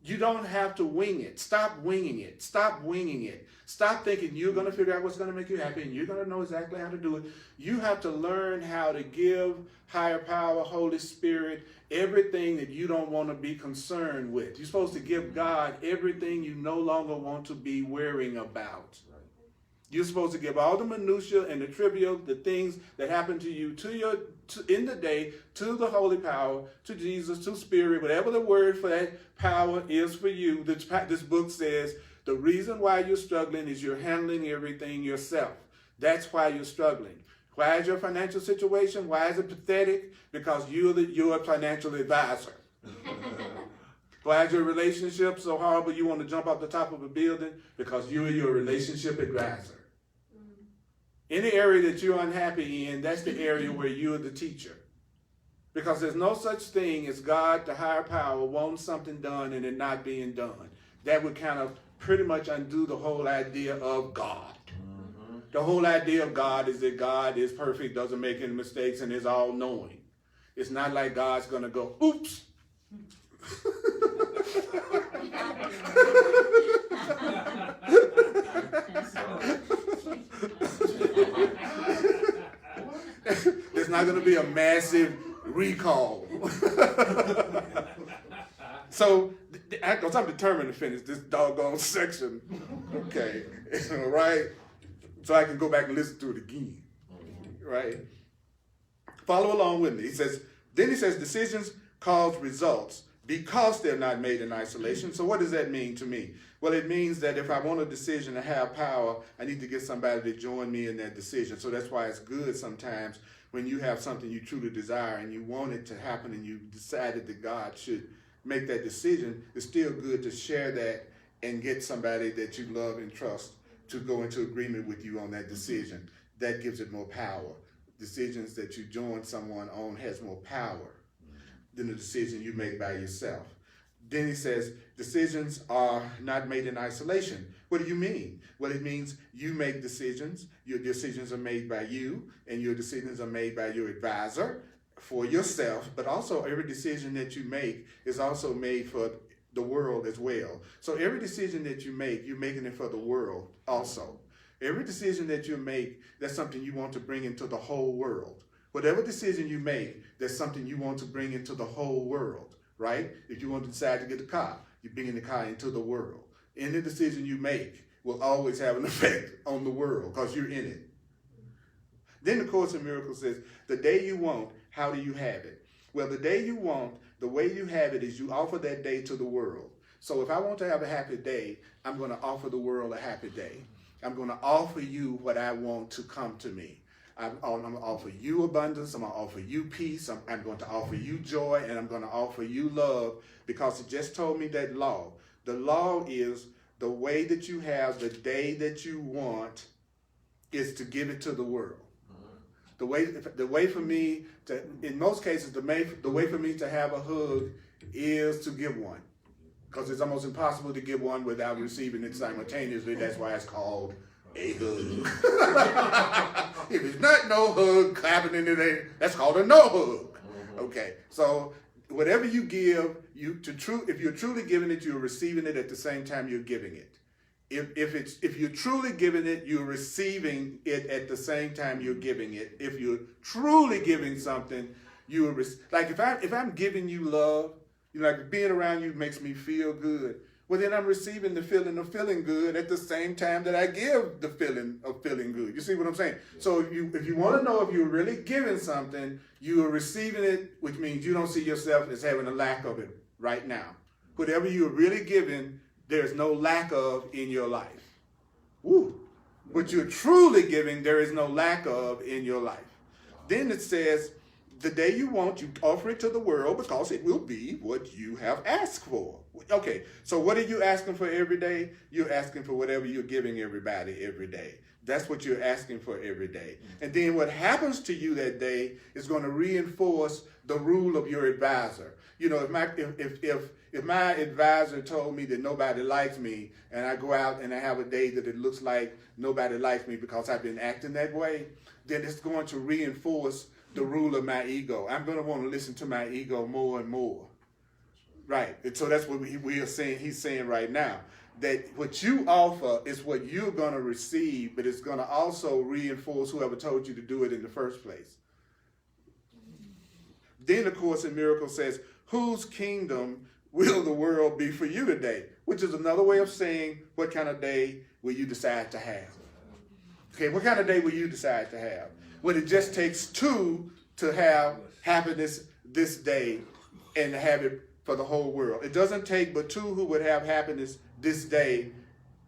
You don't have to wing it. Stop winging it. Stop winging it. Stop thinking you're going to figure out what's going to make you happy and you're going to know exactly how to do it. You have to learn how to give higher power, Holy Spirit, everything that you don't want to be concerned with. You're supposed to give God everything you no longer want to be worrying about. You're supposed to give all the minutiae and the trivial, the things that happen to you, in the day, to the holy power, to Jesus, to Spirit, whatever the word for that power is for you. This book says the reason why you're struggling is you're handling everything yourself. That's why you're struggling. Why is your financial situation? Why is it pathetic? Because you're a financial advisor. Why is your relationship so horrible you want to jump off the top of a building? Because you're your relationship advisor. Any area that you're unhappy in, that's the area where you're the teacher. Because there's no such thing as God, the higher power, wanting something done and it not being done. That would kind of pretty much undo the whole idea of God. Mm-hmm. The whole idea of God is that God is perfect, doesn't make any mistakes, and is all-knowing. It's not like God's going to go, oops. There's not going to be a massive recall. So, because I'm determined to finish this doggone section, okay, all right? So I can go back and listen to it again, right? Follow along with me. Then he says, decisions cause results because they're not made in isolation. So what does that mean to me? Well, it means that if I want a decision to have power, I need to get somebody to join me in that decision. So that's why it's good sometimes when you have something you truly desire and you want it to happen and you decided that God should make that decision, it's still good to share that and get somebody that you love and trust to go into agreement with you on that decision. That gives it more power. Decisions that you join someone on has more power than the decision you make by yourself. Then he says, decisions are not made in isolation. What do you mean? Well, it means you make decisions. Your decisions are made by you, and your decisions are made by your advisor for yourself, but also every decision that you make is also made for the world as well. So every decision that you make, you're making it for the world also. Every decision that you make, that's something you want to bring into the whole world. Whatever decision you make, that's something you want to bring into the whole world, right? If you want to decide to get a car, you're bringing the car into the world. Any decision you make will always have an effect on the world because you're in it. Then the Course in Miracles says, the day you want, how do you have it? Well, the day you want, the way you have it is you offer that day to the world. So if I want to have a happy day, I'm going to offer the world a happy day. I'm going to offer you what I want to come to me. I'm going to offer you abundance. I'm going to offer you peace. I'm going to offer you joy, and I'm going to offer you love, because it just told me that law. The law is the way that you have the day that you want is to give it to the world. The way for me to, in most cases, the way for me to have a hug is to give one, because it's almost impossible to give one without receiving it simultaneously. That's why it's called a hug. If it's not no hug, clapping in it, that's called a no hug. Okay, so whatever you give, if you're truly giving it, you're receiving it at the same time you're giving it. If you're truly giving it, you're receiving it at the same time you're giving it. If you're truly giving something, like if I'm giving you love, like being around you makes me feel good. Well, then I'm receiving the feeling of feeling good at the same time that I give the feeling of feeling good. You see what I'm saying? So if you want to know if you're really giving something, you are receiving it, which means you don't see yourself as having a lack of it right now. Whatever you're really giving, there's no lack of in your life. Woo. What you're truly giving, there is no lack of in your life. Then it says, the day you want, you offer it to the world, because it will be what you have asked for. Okay, so what are you asking for every day? You're asking for whatever you're giving everybody every day. That's what you're asking for every day. And then what happens to you that day is going to reinforce the rule of your advisor. You know, if my advisor told me that nobody likes me, and I go out and I have a day that it looks like nobody likes me because I've been acting that way, then it's going to reinforce the rule of my ego. I'm going to want to listen to my ego more and more. Right. And so that's what we are saying. He's saying right now, that what you offer is what you're going to receive, but it's going to also reinforce whoever told you to do it in the first place. Then the Course in Miracles says, whose kingdom will the world be for you today? Which is another way of saying, what kind of day will you decide to have? Okay, what kind of day will you decide to have? When it just takes two to have happiness this day and have it for the whole world. It doesn't take but two who would have happiness this day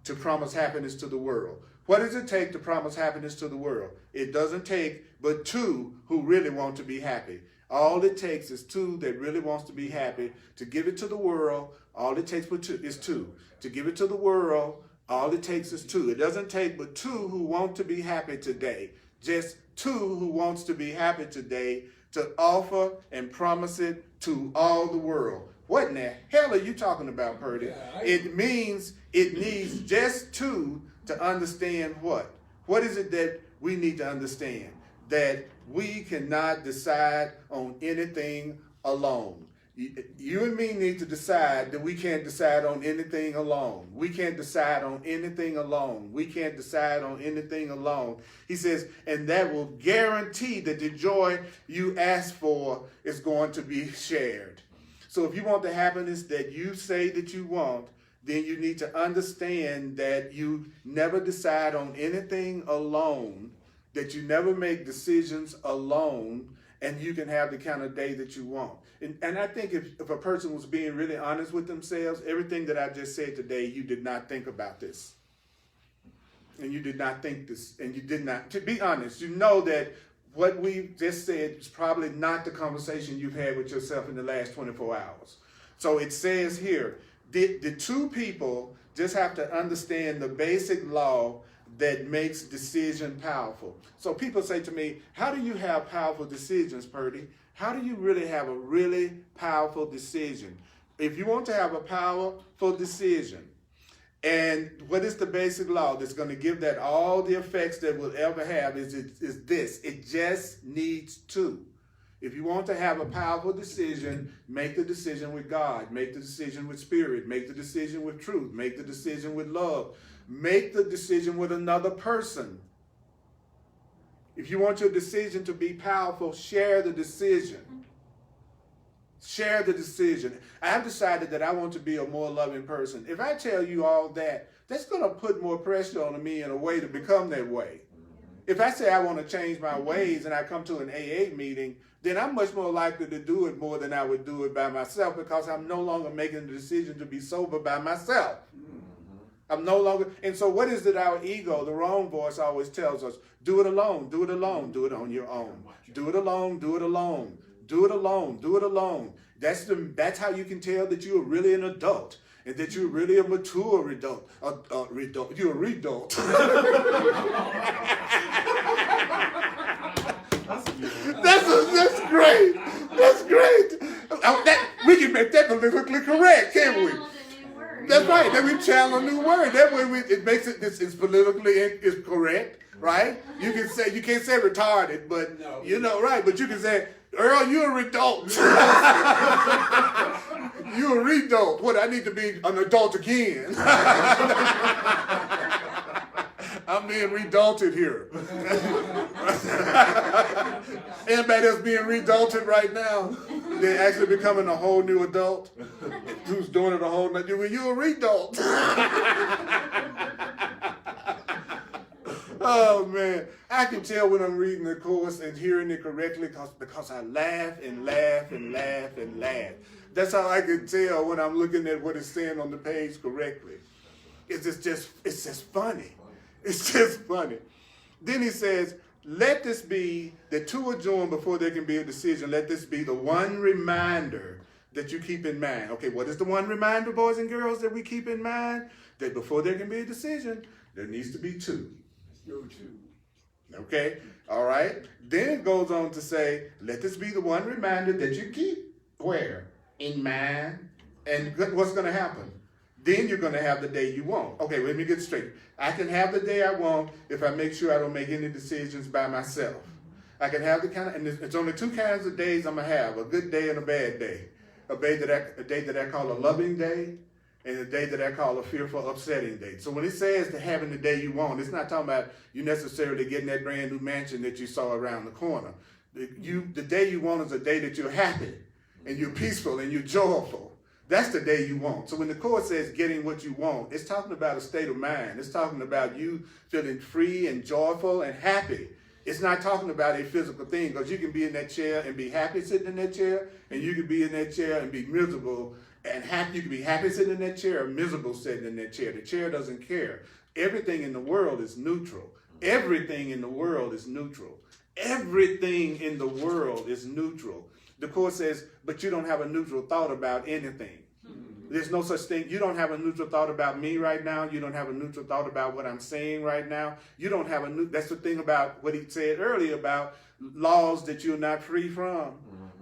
to promise happiness to the world. What does it take to promise happiness to the world? It doesn't take but two who really want to be happy. All it takes is two that really wants to be happy to give it to the world. All it takes is two. To give it to the world, all it takes is two. It doesn't take but two who want to be happy today. Just two who wants to be happy today to offer and promise it to all the world. What in the hell are you talking about, Purdy? It means it needs just two to understand what? What is it that we need to understand? That we cannot decide on anything alone. You and me need to decide that we can't decide on anything alone. We can't decide on anything alone. We can't decide on anything alone. He says, and that will guarantee that the joy you ask for is going to be shared. So if you want the happiness that you say that you want, then you need to understand that you never decide on anything alone, that you never make decisions alone, and you can have the kind of day that you want. And I think if a person was being really honest with themselves, everything that I just said today, you did not think about this. And you did not think this, and you did not, to be honest, you know that what we just said is probably not the conversation you've had with yourself in the last 24 hours. So it says here, the two people just have to understand the basic law that makes decision powerful. So people say to me, how do you have powerful decisions, Purdy? How do you really have a really powerful decision? If you want to have a powerful decision, and what is the basic law that's going to give that all the effects that we'll ever have is this. It just needs two. If you want to have a powerful decision, make the decision with God. Make the decision with spirit. Make the decision with truth. Make the decision with love. Make the decision with another person. If you want your decision to be powerful, share the decision. Share the decision. I have decided that I want to be a more loving person. If I tell you all that, that's going to put more pressure on me in a way to become that way. If I say I want to change my ways and I come to an AA meeting, then I'm much more likely to do it more than I would do it by myself, because I'm no longer making the decision to be sober by myself. I'm no longer, and so what is it our ego, the wrong voice, always tells us? Do it alone, do it alone, do it on your own. Do it alone, do it alone, do it alone, do it alone. That's how you can tell that you're really an adult and that you're really a mature adult. You're a redult. That's great. That's great. We can make that politically correct, can't we? That's right. Then we channel a new word. That way it makes it, this is politically correct, right? You can't say retarded, but no. You know, right? But you can say, Earl, you're an adult. You're a redult. What, I need to be an adult again. I'm being redulted here. Anybody that's being redulted right now, they're actually becoming a whole new adult who's doing it a whole new, you're a redult. Oh man, I can tell when I'm reading the course and hearing it correctly because I laugh and laugh and laugh and laugh. That's how I can tell when I'm looking at what it's saying on the page correctly. It's just funny. It's just funny. Then he says, let this be, the two are joined before there can be a decision. Let this be the one reminder that you keep in mind. Okay, what is the one reminder, boys and girls, that we keep in mind? That before there can be a decision, there needs to be two. Okay, all right. Then it goes on to say, let this be the one reminder that you keep where? In mind. And what's going to happen? Then you're going to have the day you want. Okay, let me get straight. I can have the day I want if I make sure I don't make any decisions by myself. I can have and it's only two kinds of days I'm going to have, a good day and a bad day. A day that I call a loving day, and a day that I call a fearful, upsetting day. So when it says to having the day you want, it's not talking about you necessarily getting that brand new mansion that you saw around the corner. The day you want is a day that you're happy, and you're peaceful, and you're joyful. That's the day you want. So when the Course says getting what you want, it's talking about a state of mind. It's talking about you feeling free and joyful and happy. It's not talking about a physical thing, because you can be in that chair and be happy sitting in that chair, and you can be in that chair and be miserable and happy. You can be happy sitting in that chair or miserable sitting in that chair. The chair doesn't care. Everything in the world is neutral. Everything in the world is neutral. Everything in the world is neutral. The Course says, but you don't have a neutral thought about anything. There's no such thing. You don't have a neutral thought about me right now. You don't have a neutral thought about what I'm saying right now. You don't have that's the thing about what he said earlier about laws that you're not free from.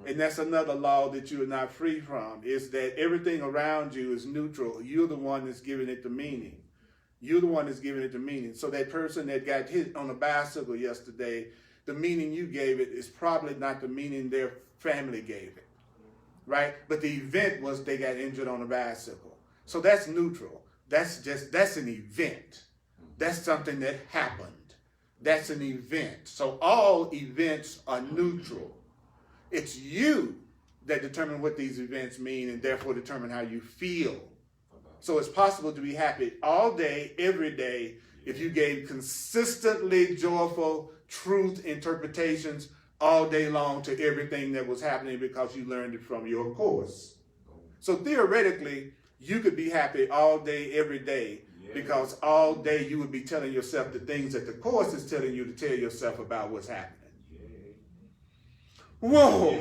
And that's another law that you're not free from, is that everything around you is neutral. You're the one that's giving it the meaning. You're the one that's giving it the meaning. So that person that got hit on a bicycle yesterday, the meaning you gave it is probably not the meaning their family gave it, right? But the event was they got injured on a bicycle. So that's neutral. That's an event. That's something that happened. That's an event. So all events are neutral. It's you that determine what these events mean and therefore determine how you feel. So it's possible to be happy all day, every day, if you gave consistently joyful truth interpretations all day long to everything that was happening because you learned it from your Course. So theoretically, you could be happy all day, every day, because all day you would be telling yourself the things that the Course is telling you to tell yourself about what's happening. Whoa!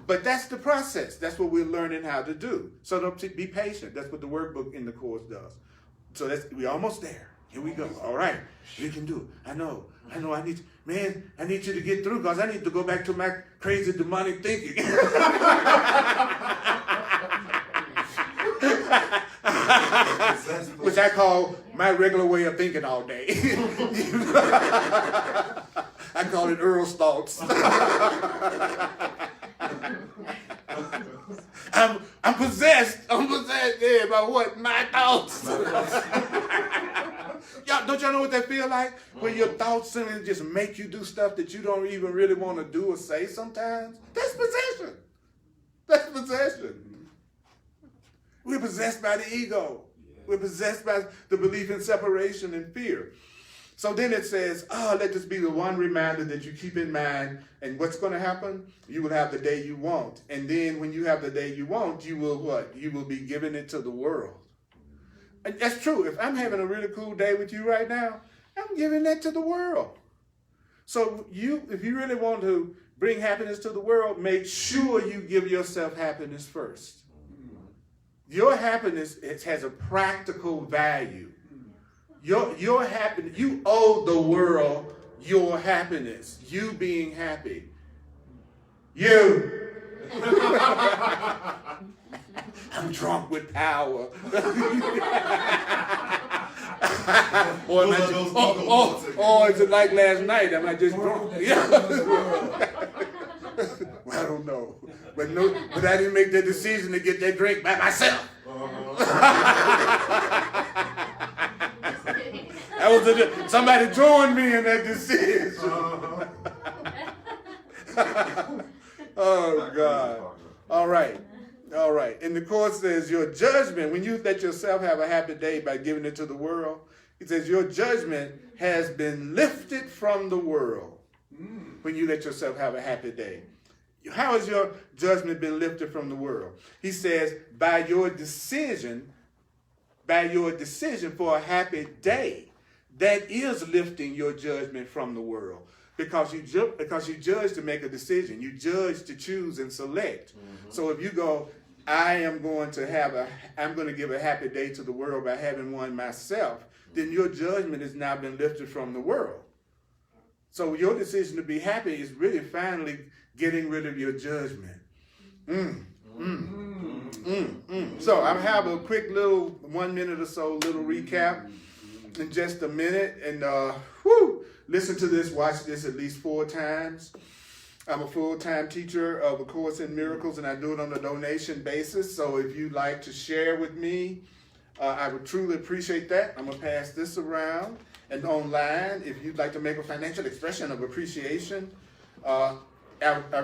But that's the process. That's what we're learning how to do. So don't be patient. That's what the workbook in the Course does. So we're almost there. Here we go. All right. We can do it. I know. I need you to get through, because I need to go back to my crazy demonic thinking. Which I call my regular way of thinking all day. I call it Earl's thoughts. I'm possessed. Yeah, by what? My thoughts. Y'all, don't y'all know what that feel like? When your thoughts suddenly just make you do stuff that you don't even really want to do or say sometimes? That's possession. That's possession. We're possessed by the ego. We're possessed by the belief in separation and fear. So then it says, let this be the one reminder that you keep in mind. And what's going to happen? You will have the day you want. And then when you have the day you want, you will what? You will be giving it to the world. And that's true. If I'm having a really cool day with you right now, I'm giving that to the world. So if you really want to bring happiness to the world, make sure you give yourself happiness first. Your happiness, it has a practical value. Your happiness, you owe the world your happiness. You being happy. You. I'm drunk with power. Or is it like last night? Am I just drunk? Well, I don't know. But I didn't make the decision to get that drink by myself. Somebody joined me in that decision. Oh, God. All right. And the Course says your judgment, when you let yourself have a happy day by giving it to the world, it says your judgment has been lifted from the world when you let yourself have a happy day. How has your judgment been lifted from the world? He says, by your decision for a happy day. That is lifting your judgment from the world. Because you judge to make a decision. You judge to choose and select. Mm-hmm. So if you go, I'm going to give a happy day to the world by having one myself, then your judgment has now been lifted from the world. So your decision to be happy is really finally getting rid of your judgment. So I'll have a quick little 1 minute or so little recap in just a minute. And listen to this, watch this at least 4 times. I'm a full-time teacher of A Course in Miracles, and I do it on a donation basis. So if you'd like to share with me, I would truly appreciate that. I'm going to pass this around. And online, if you'd like to make a financial expression of appreciation, I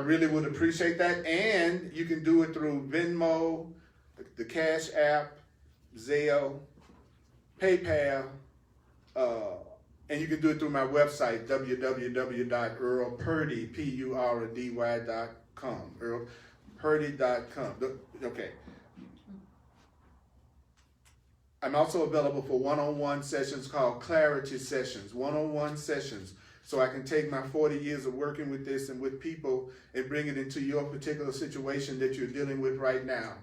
really would appreciate that. And you can do it through Venmo, the Cash App, Zelle, PayPal, and you can do it through my website, www.earlpurdy.com. earlpurdy.com. Okay. I'm also available for one-on-one sessions called Clarity Sessions, one-on-one sessions. So I can take my 40 years of working with this and with people and bring it into your particular situation that you're dealing with right now,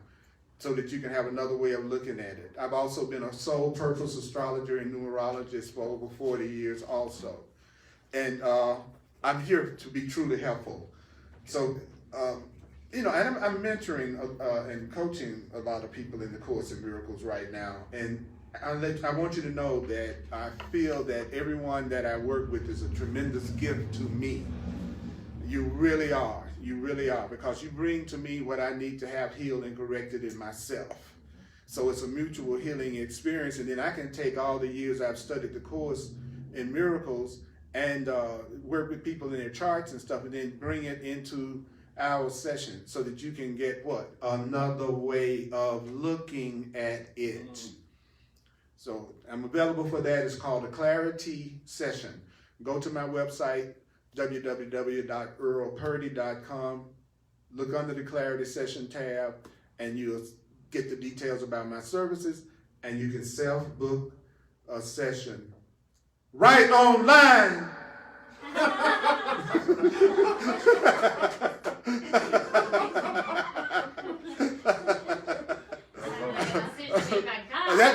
so that you can have another way of looking at it. I've also been a soul purpose astrologer and numerologist for over 40 years also. And I'm here to be truly helpful. So, and I'm mentoring and coaching a lot of people in the Course in Miracles right now. And I want you to know that I feel that everyone that I work with is a tremendous gift to me. You really are. You really are, because you bring to me what I need to have healed and corrected in myself. So it's a mutual healing experience, and then I can take all the years I've studied the Course in Miracles and work with people in their charts and stuff, and then bring it into our session so that you can get what? Another way of looking at it. So I'm available for that. It's called a Clarity Session. Go to my website, www.earlpurdy.com. Look under the Clarity Session tab, and you'll get the details about my services, and you can self-book a session right online.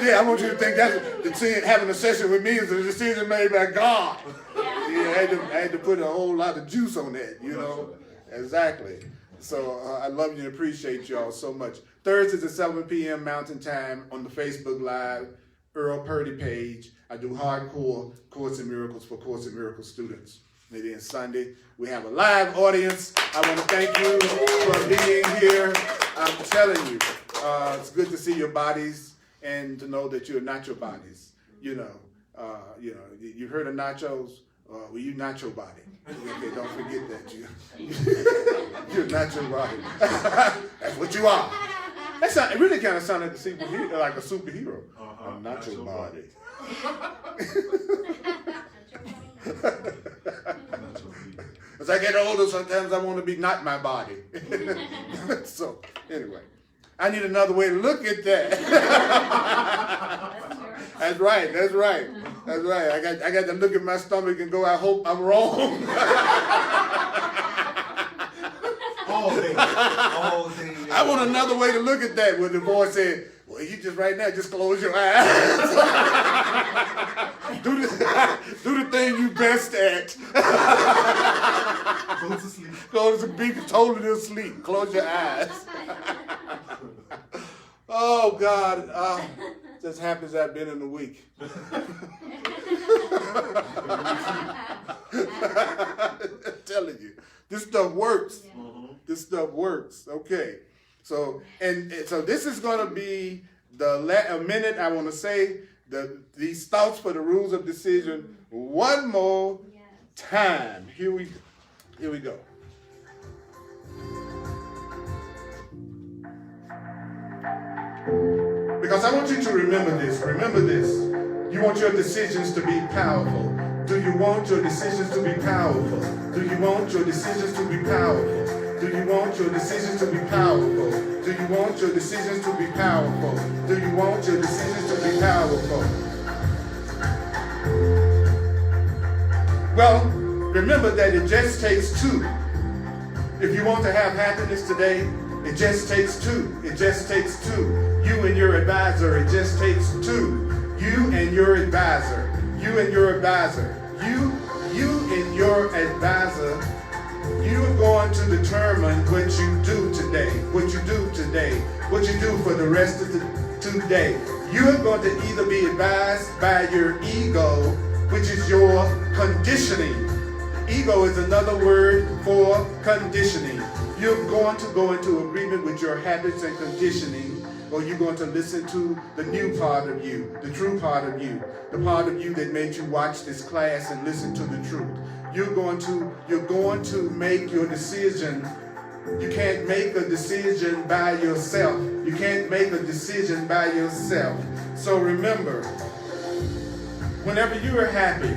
I want you to think that's having a session with me is a decision made by God. Yeah, I had to put a whole lot of juice on that, you know. Exactly. So I love you and appreciate y'all so much. Thursdays at 7 p.m. Mountain Time on the Facebook Live, Earl Purdy page. I do hardcore Course in Miracles for Course in Miracles students. And then Sunday, we have a live audience. I want to thank you for being here. I'm telling you, it's good to see your bodies and to know that you're not your bodies. You heard of nachos? Well, you not your body. Okay, don't forget that. You're not your body. That's what you are. It really kind of sounded like a superhero. I'm not your body. As I get older, sometimes I want to be not my body. So, anyway, I need another way to look at that. That's right. I got to look at my stomach and go, I hope I'm wrong. All day. I want another way to look at that when the boy said, well, you just right now, just close your eyes. do the thing you best at. Go to sleep. Go to be totally asleep. Close your eyes. Oh, God. Just happy as I've been in a week. I'm telling you, this stuff works. This stuff works. Okay. So this is going to be a minute. I want to say these thoughts for the rules of decision one more time. Here we go. Because I want you to remember this. Remember this. You want your decisions to be powerful. Do you want your decisions to be powerful? Do you want your decisions to be powerful? Do you want your decisions to be powerful? Do you want your decisions to be powerful? Do you want your decisions to be powerful? Well, remember that it just takes two. If you want to have happiness today, it just takes two. It just takes two. You and your advisor, it just takes two. You and your advisor. You and your advisor. You and your advisor. You are going to determine what you do today. What you do today. What you do for the rest of the today. You are going to either be advised by your ego, which is your conditioning. Ego is another word for conditioning. You're going to go into agreement with your habits and conditioning, or you're going to listen to the new part of you, the true part of you, the part of you that made you watch this class and listen to the truth. You're going to make your decision. You can't make a decision by yourself. You can't make a decision by yourself. So remember, whenever you are happy,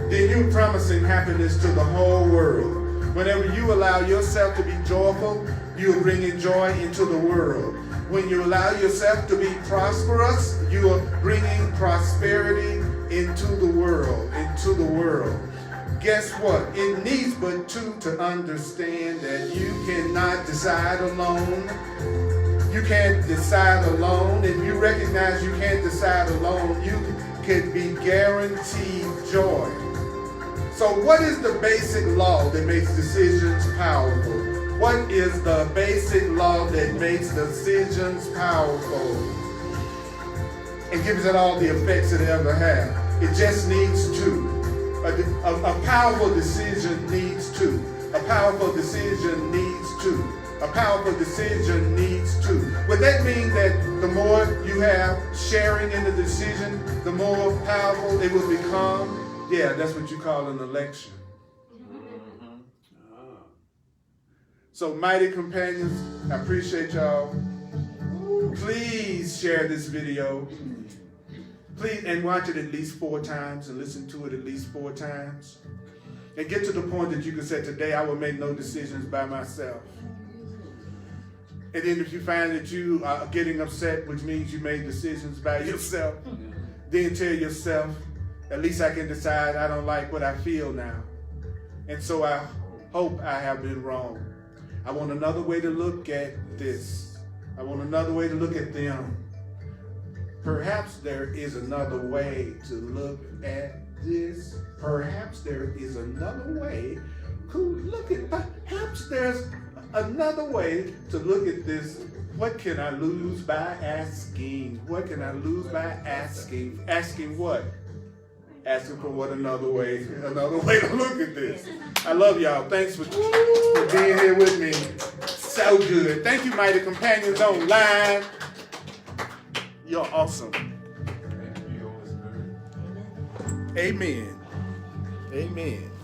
then you're promising happiness to the whole world. Whenever you allow yourself to be joyful, you're bringing joy into the world. When you allow yourself to be prosperous, you are bringing prosperity into the world, Guess what? It needs but two to understand that you cannot decide alone. You can't decide alone. If you recognize you can't decide alone, you can be guaranteed joy. So what is the basic law that makes decisions powerful? What is the basic law that makes decisions powerful and gives it all the effects it ever have? It just needs two. A powerful decision needs two. A powerful decision needs two. A powerful decision needs two. Would that mean that the more you have sharing in the decision, the more powerful it will become? Yeah, that's what you call an election. So, mighty companions, I appreciate y'all. Please share this video. Please, and watch it at least 4 times and listen to it at least 4 times. And get to the point that you can say, today I will make no decisions by myself. And then if you find that you are getting upset, which means you made decisions by yourself, then tell yourself, at least I can decide I don't like what I feel now. And so I hope I have been wrong. I want another way to look at this. I want another way to look at them. Perhaps there is another way to look at this. Perhaps there is another way to look at. Perhaps there's another way to look at this. What can I lose by asking? What can I lose by asking? Asking what? asking for another way to look at this. I love y'all. Thanks for being here with me. So good. Thank you, mighty companions online. You're awesome. Amen. Amen.